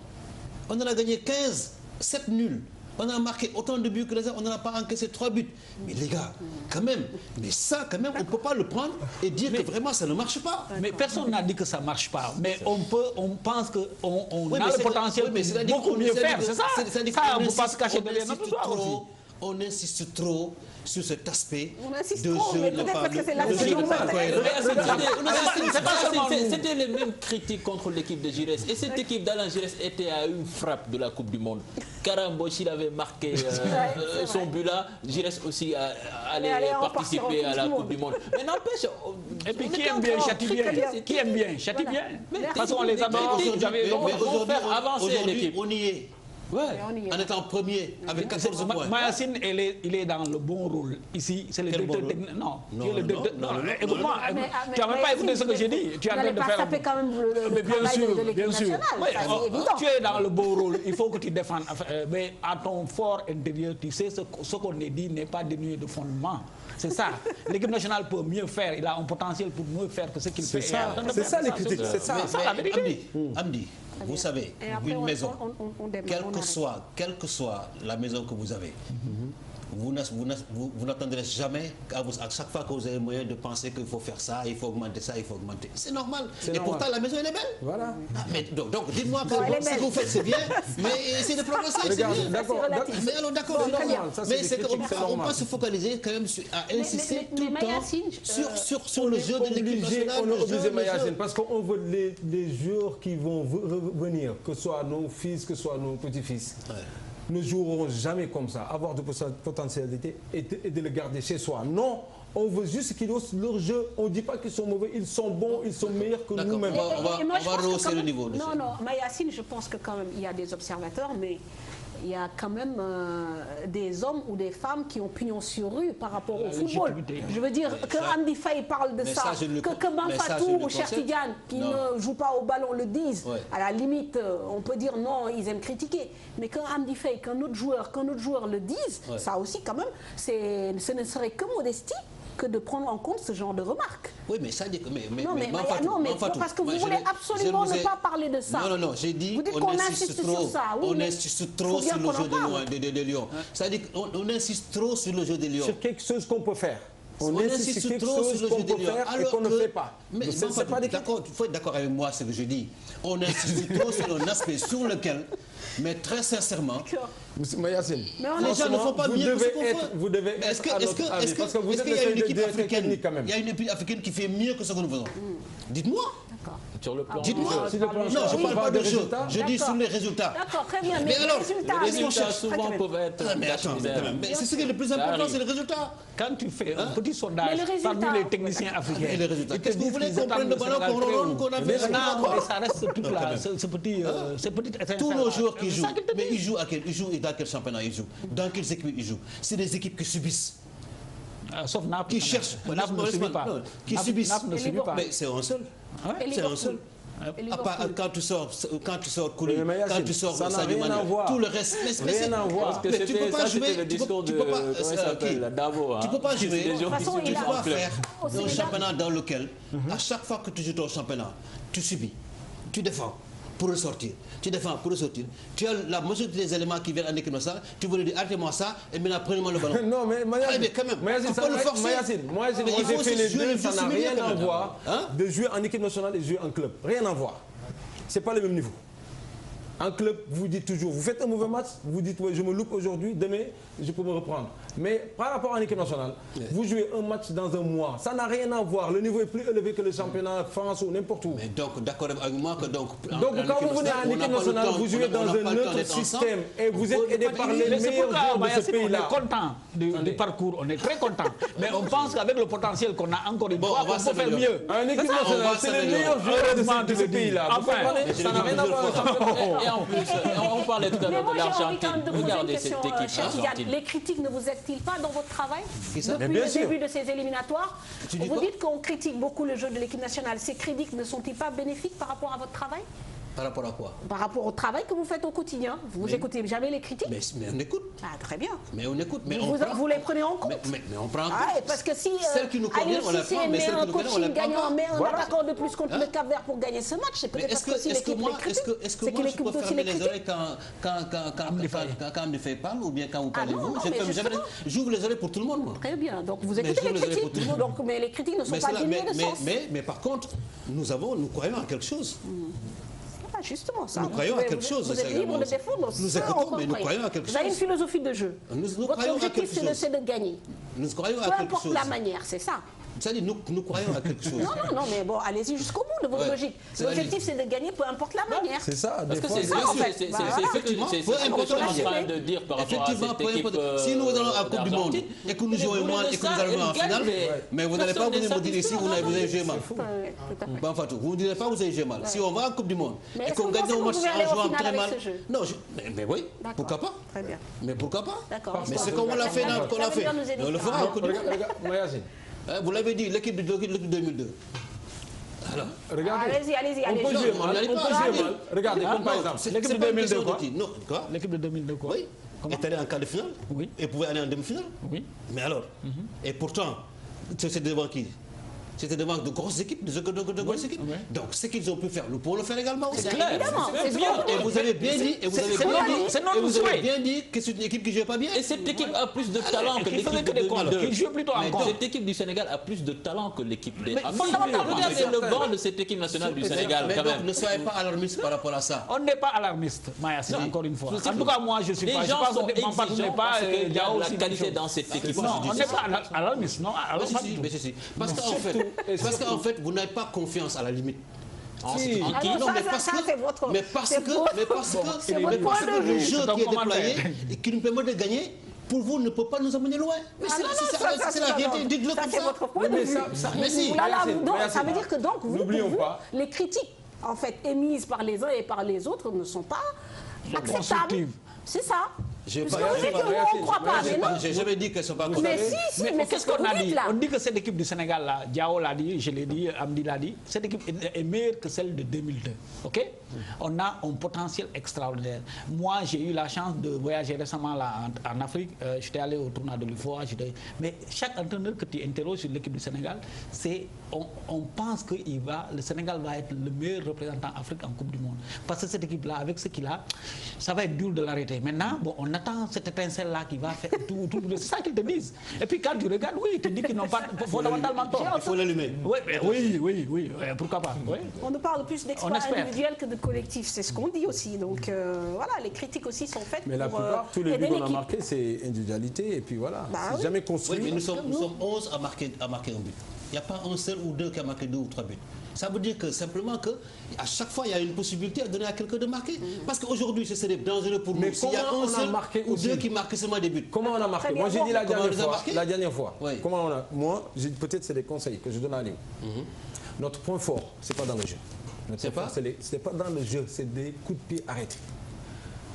On en a gagné 15, 7 nuls. On a marqué autant de buts que les autres, on n'en a pas encaissé 3 buts. Mais les gars, quand même, on ne peut pas le prendre et dire que vraiment ça ne marche pas. Mais personne n'a dit que ça ne marche pas. Mais on pense qu'on a le potentiel pour beaucoup mieux faire, c'est ça. Ça, on ne peut pas se cacher derrière notre histoire aussi. On insiste trop sur cet aspect de jeu. C'était les mêmes critiques contre l'équipe de Giresse. Et cette équipe d'Alain Giresse était à une frappe de la Coupe du Monde. Karamboch, il avait marqué son but là. Giresse aussi allait participer à la Coupe du Monde. Mais n'empêche. Et puis qui aime bien châtie bien. Qui aime bien châtie bien. Parce qu'on les adore. Aujourd'hui, avancer l'équipe. On y est. Ouais, en étant premier avec 14 points. Mayacine, il est dans le bon rôle. Ici, c'est le directeur technique. Non, tu es le directeur. Non, écoute-moi, tu n'as même pas écouté ce que j'ai dit. Tu es en train de faire. Ça fait quand même le travail de l'équipe nationale. Tu es dans le bon rôle. Il faut que tu défendes. Mais à ton fort intérieur, tu sais ce qu'on est dit n'est pas dénué de fondement. C'est ça. L'équipe nationale peut mieux faire. Il a un potentiel pour mieux faire que ce qu'il fait. C'est ça les critiques. C'est ça la vérité. Amdi, vous savez, une maison, quelle que soit la maison que vous avez, vous n'attendrez jamais à chaque fois que vous avez moyen de penser qu'il faut faire ça, il faut augmenter ça, il faut augmenter. C'est normal. Et pourtant, la maison, elle est belle. Voilà. Mais donc dites-moi que ce que vous faites, c'est bien, mais essayez de progresser, c'est bien. Mais alors, d'accord, c'est normal. Mais c'est qu'on peut se focaliser quand même à insister tout le temps sur le jeu de l'équipe nationale. On est obligé, Mayacine, parce qu'on veut les joueurs qui vont revenir, que ce soit nos fils, que ce soit nos petits-fils. Ne joueront jamais comme ça, avoir de potentialité et de le garder chez soi. Non, on veut juste qu'ils osent leur jeu. On ne dit pas qu'ils sont mauvais, ils sont bons, ils sont meilleurs que nous-mêmes. On va rehausser le niveau. Non, Mayacine, je pense que quand même, il y a des observateurs, mais il y a quand même des hommes ou des femmes qui ont pignon sur rue par rapport au football. Je veux dire que Amdi Faye parle de ça, que Manfatou ou Chertidiane qui ne jouent pas au ballon le disent. À la limite, on peut dire non, ils aiment critiquer. Mais quand Amdi Faye, qu'un autre joueur le dise, ça aussi quand même, ce ne serait que modestie que de prendre en compte ce genre de remarques. Oui, mais ça dit que... Non, mais parce que vous voulez absolument ne pas parler de ça. Non, j'ai dit qu'on insiste trop sur ça. On insiste trop sur le jeu de Lyon. Ça dit qu'on insiste trop sur le jeu de Lyon. Sur quelque chose qu'on peut faire. On insiste trop sur le jeu de Lyon et qu'on ne fait pas. Mais d'accord, il faut être d'accord avec moi, ce que je dis. On insiste trop sur un aspect sur lequel... Mais très sincèrement, Mayacine, les gens ne font pas mieux que ce qu'on fait. Vous devez être à notre avis, parce que vous êtes une équipe africaine quand même. Il y a une équipe africaine qui fait mieux que ce que nous faisons. Dites-moi. Sur le plan Dites-moi. Non, je ne parle pas de jeu. Je dis sur les résultats. D'accord, très bien. Mais alors, les résultats souvent peuvent être... Mais c'est ce qui est le plus important, c'est le résultat. Quand tu fais un petit sondage parmi les techniciens africains... Et les résultats. Qu'est-ce que vous voulez qu'on prenne le ballon qu'on a fait? Mais ça reste tout là, ce petit... Tous nos joueurs qui jouent, mais ils jouent à quel championnat ils jouent? Dans quelles équipes ils jouent? C'est des équipes qui subissent. Sauf Naples. Qui cherchent. Naples ne subit pas. Qui subissent. Naples ne subit pas. Mais c'est un seul. C'est un seul. Quand tu sors Kouli, quand tu sors Sadio Mané, tout le reste. Rien à voir. Parce que tu peux pas jouer. Le discours de Dabo. Tu peux pas jouer. Tu peux pas faire un championnat dans lequel, à chaque fois que tu joues ton championnat, tu subis, tu défends pour ressortir. Tu défends pour ressortir. Tu as la majorité des éléments qui viennent en équipe nationale. Tu veux lui dire arrêtez-moi ça et maintenant prenez-moi le ballon. Non mais Mayacine, quand même. Moi j'ai fait les deux, ça n'a rien à voir de jouer en équipe nationale et de jouer en club. Rien à voir. C'est pas le même niveau. En club, vous dites toujours, vous faites un mauvais match, vous dites ouais, je me loupe aujourd'hui, demain je peux me reprendre. Mais par rapport à l'équipe nationale, vous jouez un match dans un mois, ça n'a rien à voir. Le niveau est plus élevé que le championnat de France ou n'importe où. Mais donc, d'accord avec moi que donc quand vous venez en équipe nationale, vous jouez dans un autre système et vous êtes aidé par les meilleurs joueurs de ce pays-là. On est content du parcours, on est très content. Mais on pense qu'avec le potentiel qu'on a encore une fois, on peut faire mieux. En équipe nationale, c'est les meilleurs joueurs de ce pays-là. Vous comprenez? Ça n'a rien à voir avec le championnat. Et en plus, on parlait tout à l'heure de l'Argentine. Regardez cette équipe argentine. Les critiques ne vous aident-ils pas dans votre travail depuis le début de ces éliminatoires? Vous dites qu'on critique beaucoup le jeu de l'équipe nationale. Ces critiques ne sont-ils pas bénéfiques par rapport à votre travail? Par rapport à quoi? Par rapport au travail que vous faites au quotidien. Vous n'écoutez jamais les critiques? Mais on écoute. Ah, très bien. Mais on écoute. Mais vous les prenez en compte? Mais on prend en compte. Parce que si celles qui nous conviennent, on les prend, mais celles qui nous conviennent, on les prend pas. met un attaquant de plus contre le Cap-Vert pour gagner ce match, c'est peut-être parce que si l'équipe les critique. Est-ce que moi je peux fermer les oreilles quand Amdi parle ou bien quand vous parlez vous? J'ouvre les oreilles pour tout le monde, moi. Très bien. Donc vous écoutez les critiques. Mais les critiques ne sont pas dénuées de sens. Mais par contre, nous croyons à quelque chose. Justement, ça. Nous croyons à quelque chose. Vous êtes libre de défendre. Nous écoutons, mais nous croyons à quelque chose. Vous avez une philosophie de jeu. Votre objectif, c'est de gagner. Nous croyons à quelque chose. Peu importe la manière, c'est ça. C'est-à-dire, nous croyons à quelque chose. Non, mais bon, allez-y jusqu'au bout de votre logique. L'objectif, c'est de gagner, peu importe la manière. C'est ça. Parce que c'est ça, en fait. C'est effectivement ce que je suis en train de dire par rapport à cette équipe. Si nous allons à la Coupe du Monde et que nous jouons moins et que nous arrivons en finale, mais vous n'allez pas venir me dire ici vous avez joué mal. Bon, Fatou, vous ne direz pas que vous avez joué mal. Si on va en Coupe du Monde et qu'on gagne un match en jouant très mal. Non, mais oui, pourquoi pas? Très bien. Mais pourquoi pas? D'accord. Mais c'est comme on l'a fait. On le fera en Coupe du Monde. Vous l'avez dit, l'équipe de 2002. Alors, regardez. Allez-y. On peut jouer mal. Regardez, par exemple, l'équipe de 2002 quoi? L'équipe de 2002 quoi? Oui. Est allée en quart de finale. Oui. Et pouvait aller en demi-finale. Oui. Mais alors, et pourtant, c'était devant qui? C'était devant de grosses équipes, de grosses équipes. Donc, ce qu'ils ont pu faire, nous pouvons le faire également aussi. C'est clair. Évidemment. Et vous avez bien dit, que c'est une équipe qui ne joue pas bien. Et cette équipe a plus de talent que l'équipe de 2002. Qui joue plutôt encore. Cette équipe du Sénégal a plus de talent que l'équipe des Africains. Regardez le banc de cette équipe nationale du Sénégal. Mais donc, ne soyez pas alarmiste par rapport à ça. On n'est pas alarmiste, Mayacine, encore une fois. En tout cas, moi, je ne suis pas. Les gens sont exigeants parce qu'il y a la qualité dans cette équipe. Non, on n'est pas alarmiste, non. Mais si. Parce qu'en fait, vous n'avez pas confiance à la limite. Si. Non, mais parce que le jeu qui est déployé et qui nous permet de gagner, pour vous, ne peut pas nous amener loin. Mais c'est la réalité, dites-le comme ça. C'est votre point de vue. Mais si. Ça veut dire que donc, vous, les critiques en fait émises par les uns et par les autres ne sont pas acceptables. C'est ça. J'ai jamais dit qu'elles sont pas mais si, mais qu'est-ce qu'on a dit? On dit que cette équipe du Sénégal là, Diao l'a dit, je l'ai dit, Amdi l'a dit, cette équipe est meilleure que celle de 2002. Ok? On a un potentiel extraordinaire. Moi, j'ai eu la chance de voyager récemment là en Afrique. J'étais allé au tournoi de l'UFOA. Mais chaque entraîneur que tu interroges sur l'équipe du Sénégal, on pense que le Sénégal va être le meilleur représentant Afrique en Coupe du Monde. Parce que cette équipe-là, avec ce qu'il a, ça va être dur de l'arrêter. Maintenant, bon, on attend cette étincelle-là qui va faire tout. C'est ça qu'ils te disent. Et puis quand tu regardes, oui, ils te disent qu'ils n'ont pas fondamentalement tort. Il faut l'allumer. Oui, pourquoi pas. Oui. On ne parle plus d'exploits individuels que de collectifs, c'est ce qu'on dit aussi. Donc voilà, les critiques aussi sont faites. Mais la plupart, tous les buts qu'on a marqués, c'est individualité. Et puis voilà, c'est jamais construit. Oui, mais nous sommes 11 à marquer un but. Il n'y a pas un seul ou deux qui a marqué 2 ou 3 buts. Ça veut dire que simplement qu'à chaque fois, il y a une possibilité à donner à quelqu'un de marquer. Parce qu'aujourd'hui, ce serait dangereux pour nous. S'il y a un seul ou deux qui marquent seulement des buts. Comment on a marqué? Moi, j'ai dit la dernière fois. Comment on a? Moi, peut-être c'est des conseils que je donne à Léo. Notre point fort, c'est pas dans le jeu. C'est pas dans le jeu, c'est des coups de pied arrêtés.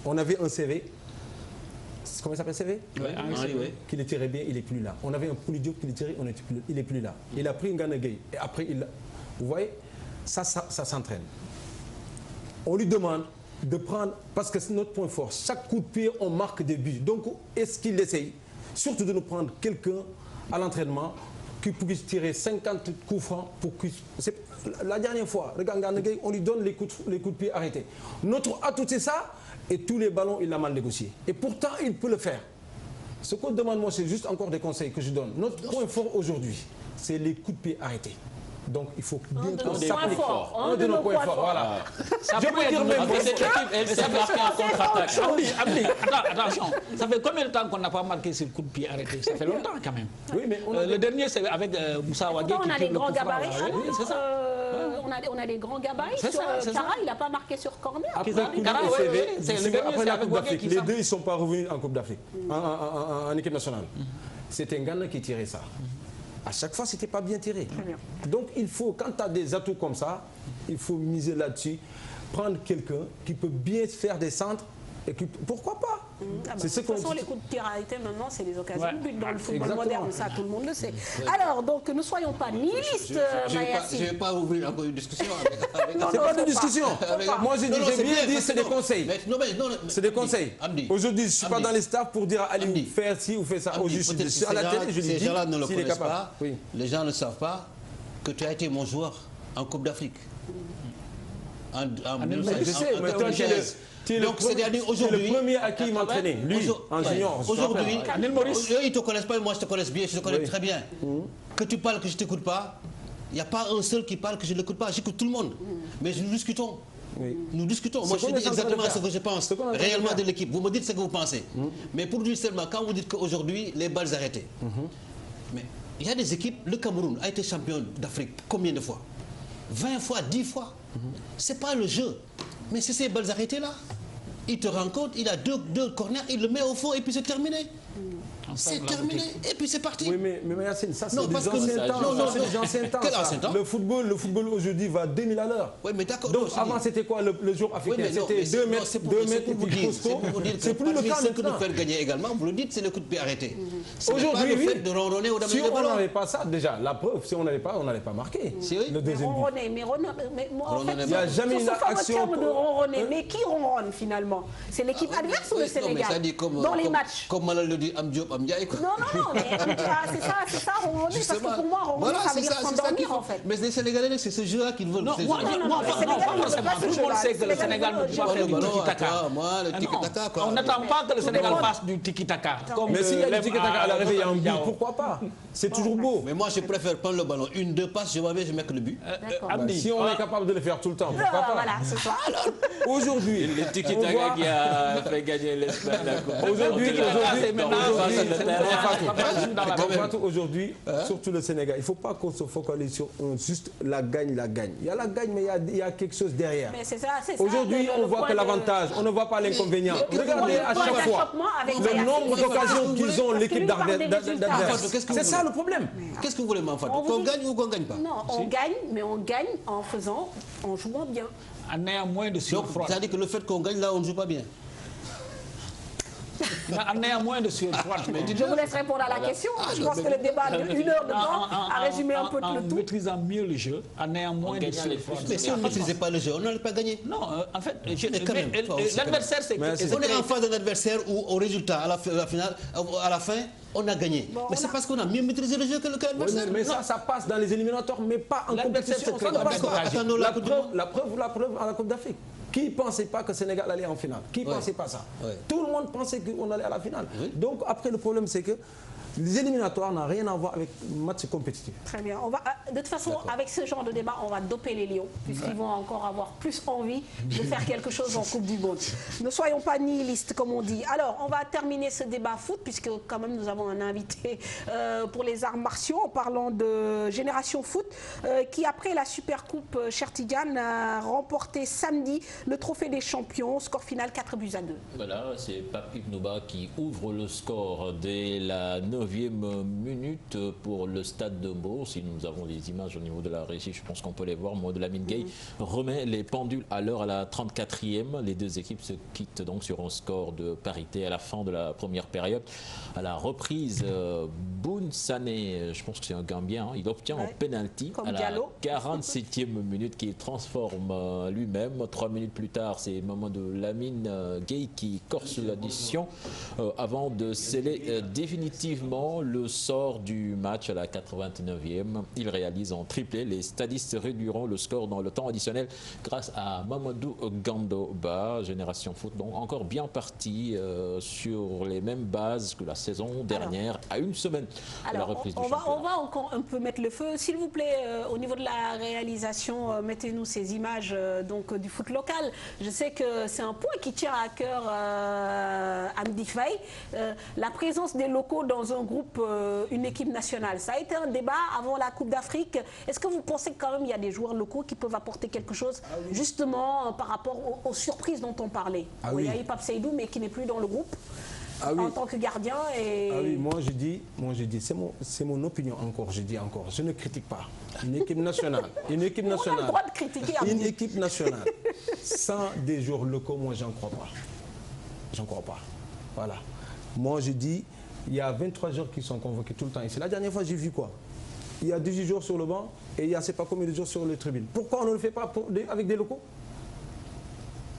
On avait un CV. Comment il s'appelle CV? Oui. Qui le tirait bien, il n'est plus là. On avait un Poulidio qui le tirait, il n'est plus là. Il a pris un Gana Gueye et après, vous voyez, ça s'entraîne. on lui demande de prendre, parce que c'est notre point fort, chaque coup de pied, on marque des buts. Donc, est-ce qu'il essaye surtout de nous prendre quelqu'un à l'entraînement qui puisse tirer 50 coups francs pour que... La dernière fois, on lui donne les coups de pied arrêtés. Notre atout, c'est ça, et tous les ballons, il l'a mal négocié. Et pourtant, il peut le faire. Ce qu'on demande, moi, c'est juste encore des conseils que je donne. Notre point fort aujourd'hui, c'est les coups de pied arrêtés. Donc il faut bien qu'on s'applique. Un de nos points forts, voilà. Je peux dire même ça marqué en contre-attaque. Attention, ça fait combien de temps qu'on n'a pas marqué ce coup de pied arrêté? Ça fait longtemps quand même. Oui, mais le dernier, c'est avec Moussa Wagué qui tire le coup franc. C'est ça. On a des grands gabarits. Kara, il n'a pas marqué sur corner. Après la Coupe d'Afrique, les deux, ils ne sont pas revenus en Coupe d'Afrique, en équipe nationale. C'était Ngana qui tirait ça. À chaque fois, ce n'était pas bien tiré. Donc, il faut, quand tu as des atouts comme ça, il faut miser là-dessus, prendre quelqu'un qui peut bien faire des centres. Et qui, pourquoi pas? De toute façon, les coups de pied arrêtés, maintenant, c'est les occasions de but dans le football moderne. Ça, tout le monde le sait. Alors, donc, ne soyons pas nihilistes, Mayacine. Je ne vais pas ouvrir encore une discussion avec... C'est pas de discussion. Moi, j'ai bien dit, c'est des conseils. C'est des conseils. Aujourd'hui, je ne suis pas dans les staffs pour dire à Ali, faire ci ou faire ça. Aujourd'hui, je suis à la télé, je lui dis, ces gens-là ne le s'il est connaissent capable. pas. Les gens ne savent pas que tu as été mon joueur en Coupe d'Afrique. Je sais, mais toi, donc, c'est-à-dire aujourd'hui... le premier à qui il m'entraînait, lui, en junior. Aujourd'hui, eux, ils ne te connaissent pas, moi je te connais bien, je te connais très bien. Que tu parles, que je ne t'écoute pas, il n'y a pas un seul qui parle que je ne l'écoute pas, j'écoute tout le monde. Mais nous discutons. Nous discutons. Moi, je dis exactement ce que je pense réellement de l'équipe. Vous me dites ce que vous pensez. Mais pour dire seulement, quand vous dites qu'aujourd'hui, les balles arrêtées, mais il y a des équipes, le Cameroun a été champion d'Afrique combien de fois? 20 fois, 10 fois. Ce n'est pas le jeu. Mais c'est ces balles arrêtées-là. Il te rend compte, il a deux corners, il le met au fond et puis c'est terminé. C'est terminé et puis c'est parti. Oui, mais Yacine, ça c'est des anciens temps. C'est des anciens temps. Quel ancien temps? Le football aujourd'hui va 2000 à l'heure. Oui, mais d'accord. Donc avant c'était quoi le jour africain? C'était 2 mètres et puis costaud. C'est plus le cas ce que nous maintenant. fait gagner également, vous le dites, c'est le coup de pied arrêté. Aujourd'hui, le fait de ronronner au si on n'avait pas ça, déjà, la preuve, si on n'avait pas, on n'allait pas marquer. Le deuxième but. Mais moi, en fait, il n'y a jamais une action. De ronronner, mais qui ronronne finalement? C'est l'équipe adverse ou le Sénégal dans les matchs? Comme Malal le dit, Amdiop, Amdiaï. Non, mais c'est ça, ronronner, parce que pour moi, ronronner, ça veut dire s'endormir en fait. Mais les Sénégalais, c'est ce jeu-là qu'ils veulent. Non, tout le monde sait que le Sénégal ne peut pas faire du tiki-taka. On n'attend pas que le Sénégal fasse du tiki-taka. Mais s'il y a du tiki-taka à l'arrivée, il y a un but, pourquoi pas? C'est toujours beau. Mais moi, je préfère prendre le ballon, une, deux passes, je vois bien, je mets que le but. Si on est capable de le faire tout le temps, pourquoi pas? Voilà, c'est ça. Aujourd'hui, le tiki-taka qui a fait gagner l'Espagne la Coupe. Aujourd'hui, surtout le Sénégal, il ne faut pas qu'on se focalise sur juste la gagne. Il y a la gagne, mais il y a quelque chose derrière. Aujourd'hui, on voit que l'avantage, on ne voit pas l'inconvénient. Regardez à chaque fois le nombre d'occasions qu'ils ont, l'équipe d'adversaire. C'est ça le problème. Qu'est-ce que vous voulez, Manfred? Qu'on gagne ou qu'on ne gagne pas? Non, on gagne, mais on gagne en jouant bien. En ayant moins de surfroid. C'est-à-dire que le fait qu'on gagne, là, on ne joue pas bien. En ayant moins de surfroid. Je vous laisse répondre à la question. Je pense que le débat d'une heure de temps a résumé un peu le tout. En maîtrisant mieux le jeu, en ayant moins de surfroid. Mais si on ne maîtrisait pas le jeu, on n'allait pas gagner. Non, en fait, l'adversaire, c'est... On est en face d'un adversaire où, au résultat, à la fin, on a gagné. Mais c'est parce qu'on a mieux maîtrisé le jeu que l'adversaire. Mais ça passe dans les éliminatoires, mais pas en compétition. La preuve à la Coupe d'Afrique. Qui ne pensait pas que le Sénégal allait en finale? Qui ne pensait pas ça? Tout le monde pensait qu'on allait à la finale. Donc après, le problème, c'est que les éliminatoires n'ont rien à voir avec le match compétitif. Très bien. De toute façon, avec ce genre de débat, on va doper les Lions, puisqu'ils vont encore avoir plus envie de faire quelque chose en Coupe du Monde. Ne soyons pas nihilistes, comme on dit. Alors, on va terminer ce débat foot, puisque quand même nous avons un invité pour les arts martiaux, en parlant de Génération Foot, qui après la Supercoupe Chertidiane a remporté samedi le trophée des champions, score final 4-2. Voilà, c'est Pape Ibn Nouba qui ouvre le score dès la 9e 89e minute pour le stade de Mbour. Si nous avons les images au niveau de la régie, je pense qu'on peut les voir. Maud Lamine Gueye remet les pendules à l'heure à la 34e. Les deux équipes se quittent donc sur un score de parité à la fin de la première période. À la reprise, Boun Sané, je pense que c'est un Gambien, il obtient un penalty à la 47e minute qu'il transforme lui-même. 3 minutes plus tard, c'est Mamadou Lamine Gueye qui corse l'addition avant de sceller définitivement le sort du match à la 89e. Il réalise en triplé. Les stadistes réduiront le score dans le temps additionnel grâce à Mamadou Gandoba. Génération Foot, donc encore bien parti sur les mêmes bases que la saison dernière, à une semaine de la reprise du championnat. On va encore un peu mettre le feu. S'il vous plaît, au niveau de la réalisation, mettez-nous ces images donc, du foot local. Je sais que c'est un point qui tient à cœur Amdi Faye. La présence des locaux dans un groupe, une équipe nationale, ça a été un débat avant la Coupe d'Afrique. Est-ce que vous pensez que quand même il y a des joueurs locaux qui peuvent apporter quelque chose justement par rapport aux surprises dont on parlait? Il y a eu Pape Seydou mais qui n'est plus dans le groupe. En tant que gardien moi je dis, c'est mon opinion encore, je dis encore, je ne critique pas. Une équipe nationale, on a le droit de critiquer. Une équipe nationale sans des joueurs locaux, moi j'en crois pas. J'en crois pas. Voilà. Moi je dis, il y a 23 joueurs qui sont convoqués tout le temps ici. La dernière fois j'ai vu quoi? Il y a 18 joueurs sur le banc et il y a c'est pas combien de joueurs sur les tribunes. Pourquoi on ne le fait pas avec des locaux?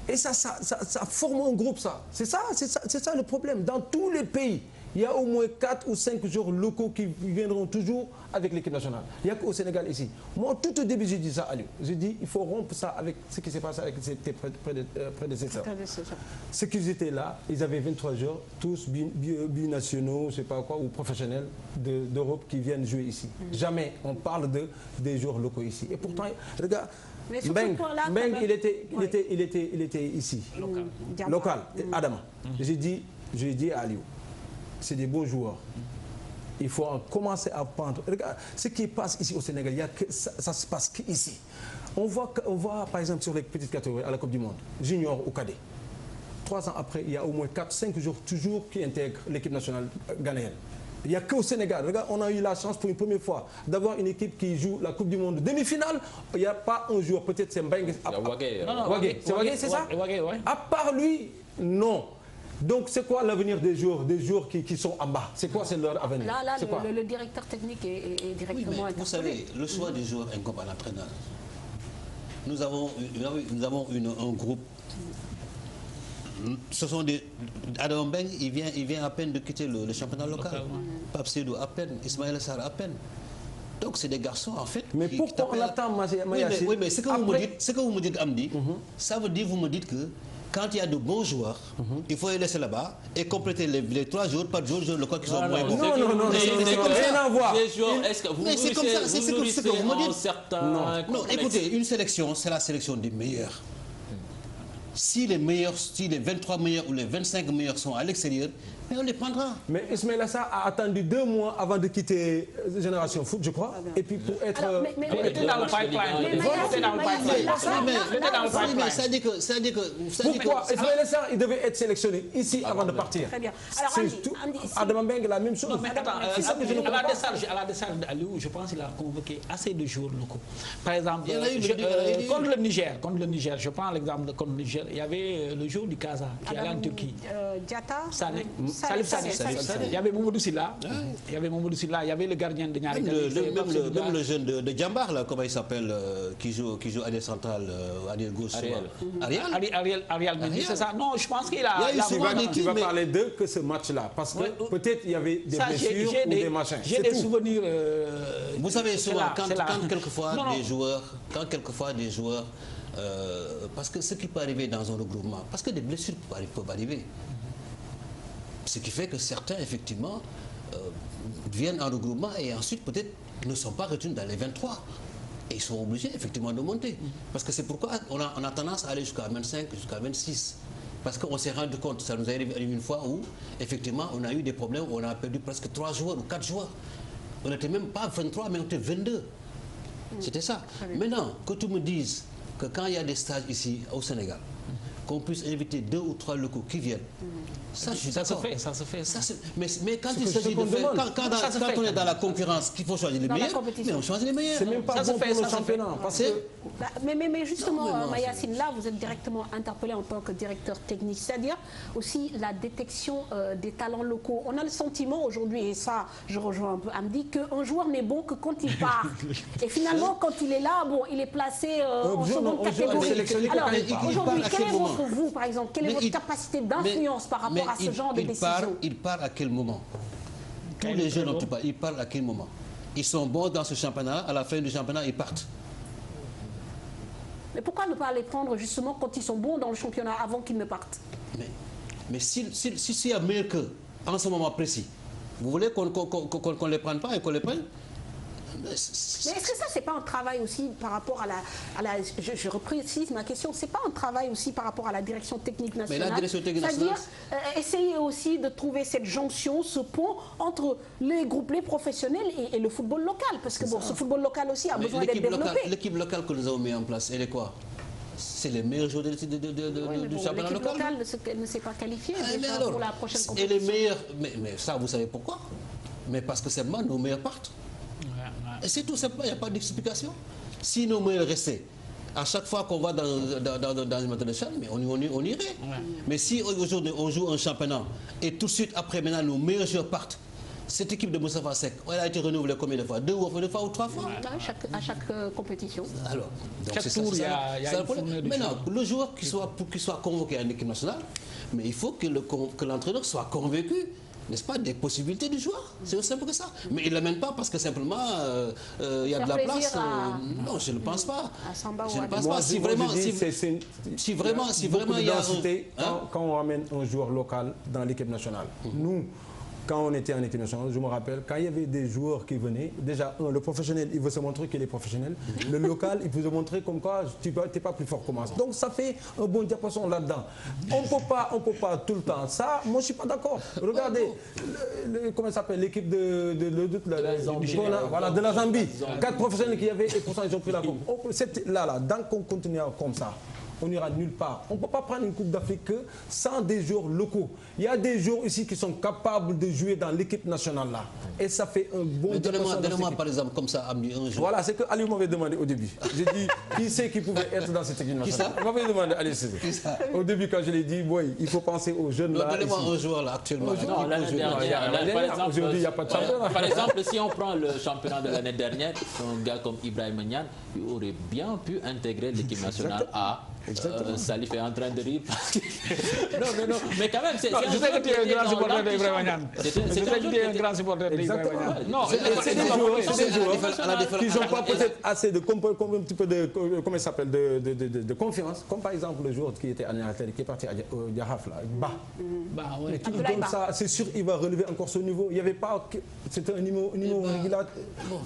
Et ça forme un groupe, ça. C'est ça le problème. Dans tous les pays, il y a au moins 4 ou 5 joueurs locaux qui viendront toujours avec l'équipe nationale. Il n'y a qu'au Sénégal ici. Moi, tout au début, j'ai dit ça à lui. J'ai dit, il faut rompre ça avec ce qui s'est passé avec ses prédécesseurs. Ceux qui étaient là, ils avaient 23 joueurs, tous binationaux, je ne sais pas quoi, ou professionnels d'Europe qui viennent jouer ici. Jamais on parle des joueurs locaux ici. Et pourtant, regarde, Mbeng, il était ici, local, Adama. J'ai dit à Aliou, c'est des beaux joueurs. Il faut commencer à prendre. Regarde, ce qui passe ici au Sénégal, ça se passe qu'ici. On voit par exemple sur les petites catégories à la Coupe du Monde, junior ou cadet. 3 ans après, il y a au moins 4-5 joueurs toujours qui intègrent l'équipe nationale ghanéenne. Il n'y a qu'au Sénégal. Regarde, on a eu la chance pour une première fois d'avoir une équipe qui joue la Coupe du Monde demi-finale. Il n'y a pas un joueur, peut-être c'est Mbeng. C'est Wagé, c'est ça? À part lui, non. Donc c'est quoi l'avenir des joueurs qui sont en bas? C'est quoi leur avenir? Là, le directeur technique est directement vous savez, le choix des joueurs incombe à l'entraîneur. Nous avons un groupe. Ce sont des... Adam Mbeng, il vient à peine de quitter le championnat local. Pape Seydou à peine, Ismaël Sarr à peine. Donc c'est des garçons en fait. Mais pourquoi on attend Mayassi? Oui, mais ce que vous me dites, Amdi, ça veut dire, vous me dites que quand il y a de bons joueurs, il faut les laisser là-bas et compléter les 3 jours par jour local qui sont moins bons. Non, rien à voir. Mais c'est comme ça, c'est ce que vous me dites. Non, écoutez, une sélection, c'est la sélection des meilleurs. Si les 23 meilleurs ou les 25 meilleurs sont à l'extérieur, mais on les prendra. Mais Ismaël Assar a attendu 2 mois avant de quitter Génération Foot, je crois. Et puis pour être... Il était dans le pipeline. Pourquoi Ismaël Assar, il devait être sélectionné ici avant de partir? Très bien. Adam Mbeng, la même chose. Non, mais attends, à la décharge d'Aliou, je pense qu'il a convoqué assez de joueurs locaux. Par exemple, contre le Niger, je prends l'exemple contre le Niger, il y avait le joueur du Casa qui allait en Turquie. Diata Sané. Salif Sané. Il y avait Mamadou Silla. Il y avait le gardien de Niari. Même le jeune de Djambar, là, comment il s'appelle, qui joue à des centrales, à des gauche. Ariel Mendy, c'est ça? Non, je pense qu'il a... Tu vas parler d'eux que ce match-là, parce que peut-être il y avait des blessures ou des machins. J'ai des souvenirs... Vous savez, souvent, quand quelquefois des joueurs... parce que ce qui peut arriver dans un regroupement, parce que des blessures peuvent arriver. Ce qui fait que certains, effectivement, viennent en regroupement et ensuite, peut-être, ne sont pas retenus dans les 23. Et ils sont obligés, effectivement, de monter. Parce que c'est pourquoi on a tendance à aller jusqu'à 25, jusqu'à 26. Parce qu'on s'est rendu compte, ça nous est arrivé une fois où, effectivement, on a eu des problèmes où on a perdu presque 3 joueurs ou 4 joueurs. On n'était même pas 23, mais on était 22. C'était ça. Maintenant, que tu me dises que quand il y a des stages ici, au Sénégal, qu'on puisse inviter 2 ou 3 locaux qui viennent. Ça, je suis d'accord. Ça se fait. Mais quand il s'agit de faire, quand on est dans la concurrence, qu'il faut choisir les meilleurs, mais on choisit les meilleurs. C'est même pas bon pour le championnat. Mais justement, Mayacine, là, vous êtes directement interpellé en tant que directeur technique, c'est-à-dire aussi la détection des talents locaux. On a le sentiment aujourd'hui, et ça, je rejoins un peu Amdi, qu'un joueur n'est bon que quand il part. Et finalement, quand il est là, bon, il est placé en seconde catégorie. Alors, aujourd'hui, quelle est votre, vous, par exemple, quelle est votre capacité d'influence par rapport à ce genre de décision? Il part à quel moment? Tous les jeunes dont tu parles, ils partent à quel moment? Ils sont bons dans ce championnat, à la fin du championnat, ils partent. Mais pourquoi ne pas les prendre justement quand ils sont bons dans le championnat avant qu'ils ne partent? Mais s'il y a mieux qu'eux, en ce moment précis, vous voulez qu'on ne les prenne pas et qu'on les prenne? Mais est-ce que ça, c'est pas un travail aussi par rapport à la je reprécise ma question, c'est pas un travail aussi par rapport à la direction technique nationale? Mais la direction technique nationale, c'est-à-dire essayer aussi de trouver cette jonction, ce pont entre les groupes, les professionnels et le football local, parce que bon, ce football local aussi a besoin d'être développé. L'équipe locale que nous avons mis en place, elle est quoi? C'est les meilleurs joueurs du championnat local. L'équipe locale ne s'est pas qualifiée pour la prochaine compétition. Et les meilleurs, mais ça, vous savez pourquoi? Mais parce que simplement nos meilleurs partent. Et c'est tout simplement, il n'y a pas d'explication. Si nos meilleurs restaient, à chaque fois qu'on va dans une montée de champ, mais on irait. Mais si aujourd'hui on joue un championnat et tout de suite après maintenant nos meilleurs joueurs partent, cette équipe de Moustapha Seck, elle a été renouvelée combien de fois? 2 ou 3 fois? À chaque compétition. Alors, chaque tour, il y a un problème. Maintenant, le joueur pour qu'il soit convoqué en équipe nationale, mais il faut que l'entraîneur soit convaincu, n'est-ce pas, des possibilités du joueur. C'est aussi simple que ça. Mais il ne l'amène pas parce que simplement il y a de la place. Non, je ne pense pas. Je ne pense pas. Si vraiment il y a quand on ramène un joueur local dans l'équipe nationale, nous, quand on était en équipe nationale, je me rappelle, quand il y avait des joueurs qui venaient, déjà, le professionnel, il veut se montrer qu'il est professionnel. Le local, il veut se montrer comme quoi tu n'es pas plus fort que moi. Donc ça fait un bon diapason là-dedans. On ne peut pas tout le temps. Ça, moi, je ne suis pas d'accord. Regardez, comment ça s'appelle, l'équipe de la Zambie. 4 professionnels qu'il y avait et pourtant ils ont pris la coupe. Là, tant qu'on continue comme ça, on n'ira nulle part. On ne peut pas prendre une Coupe d'Afrique sans des joueurs locaux. Il y a des joueurs ici qui sont capables de jouer dans l'équipe nationale là. Et ça fait un bon... Donnez-moi par exemple comme ça un joueur. Voilà, c'est que Ali m'avait demandé au début. J'ai dit, qui c'est qui pouvait être dans cette équipe nationale? Il m'avait demandé, allez, c'est ça. Au début quand je l'ai dit, boy, il faut penser aux jeunes là. Donnez-moi un joueur là actuellement. Non, l'année dernière, aujourd'hui il n'y a pas de championnat. Par exemple, si on prend le championnat de l'année dernière, un gars comme Ibrahim Niane, il aurait bien pu intégrer l'équipe nationale A. Salif est en train de rire parce que... Non, mais quand même, c'est... Je sais que tu es un grand supporter d'Ibrahim Niane. Je sais que tu es un grand supporter d'Ibrahim Niane. Non, c'est des joueurs qui n'ont pas peut-être assez de... un petit peu de... Comment il s'appelle? De confiance. Comme par exemple le joueur qui était en Angleterre, qui est parti à Yahaf, là, Bah, ouais. Donc ça, c'est sûr, il va relever encore ce niveau. Il n'y avait pas... C'était un niveau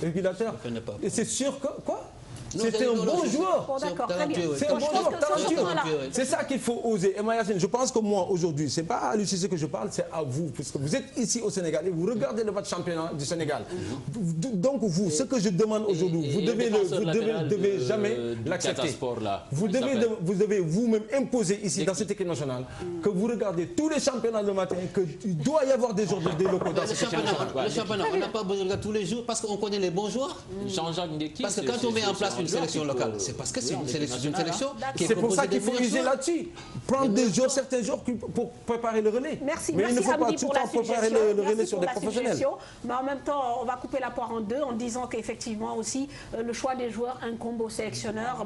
régulateur. Et c'est sûr que... Quoi? C'était un bon joueur. C'est un bon joueur talentueux. C'est ça qu'il faut oser. Et Mayacine, je pense que moi, aujourd'hui, ce n'est pas à l'UCC que je parle, c'est à vous. Puisque vous êtes ici au Sénégal et vous regardez le match championnat du Sénégal. Donc vous, ce que je demande aujourd'hui, vous devez jamais l'accepter. Vous devez vous-même imposer ici, dans cette équipe nationale, que vous regardez tous les championnats le matin, qu'il doit y avoir des joueurs des locaux dans cette équipe nationale. Le championnat, on n'a pas besoin de regarder tous les jours parce qu'on connaît les bons joueurs. Parce que quand on met en place une sélection locale, c'est parce que c'est une sélection qui est... C'est pour ça qu'il faut user là-dessus. Prendre des joueurs, certains joueurs pour préparer le relais. Merci. Mais il ne faut pas tout le temps préparer le relais sur des professionnels. Mais en même temps, on va couper la poire en deux en disant qu'effectivement aussi, le choix des joueurs incombe au sélectionneur.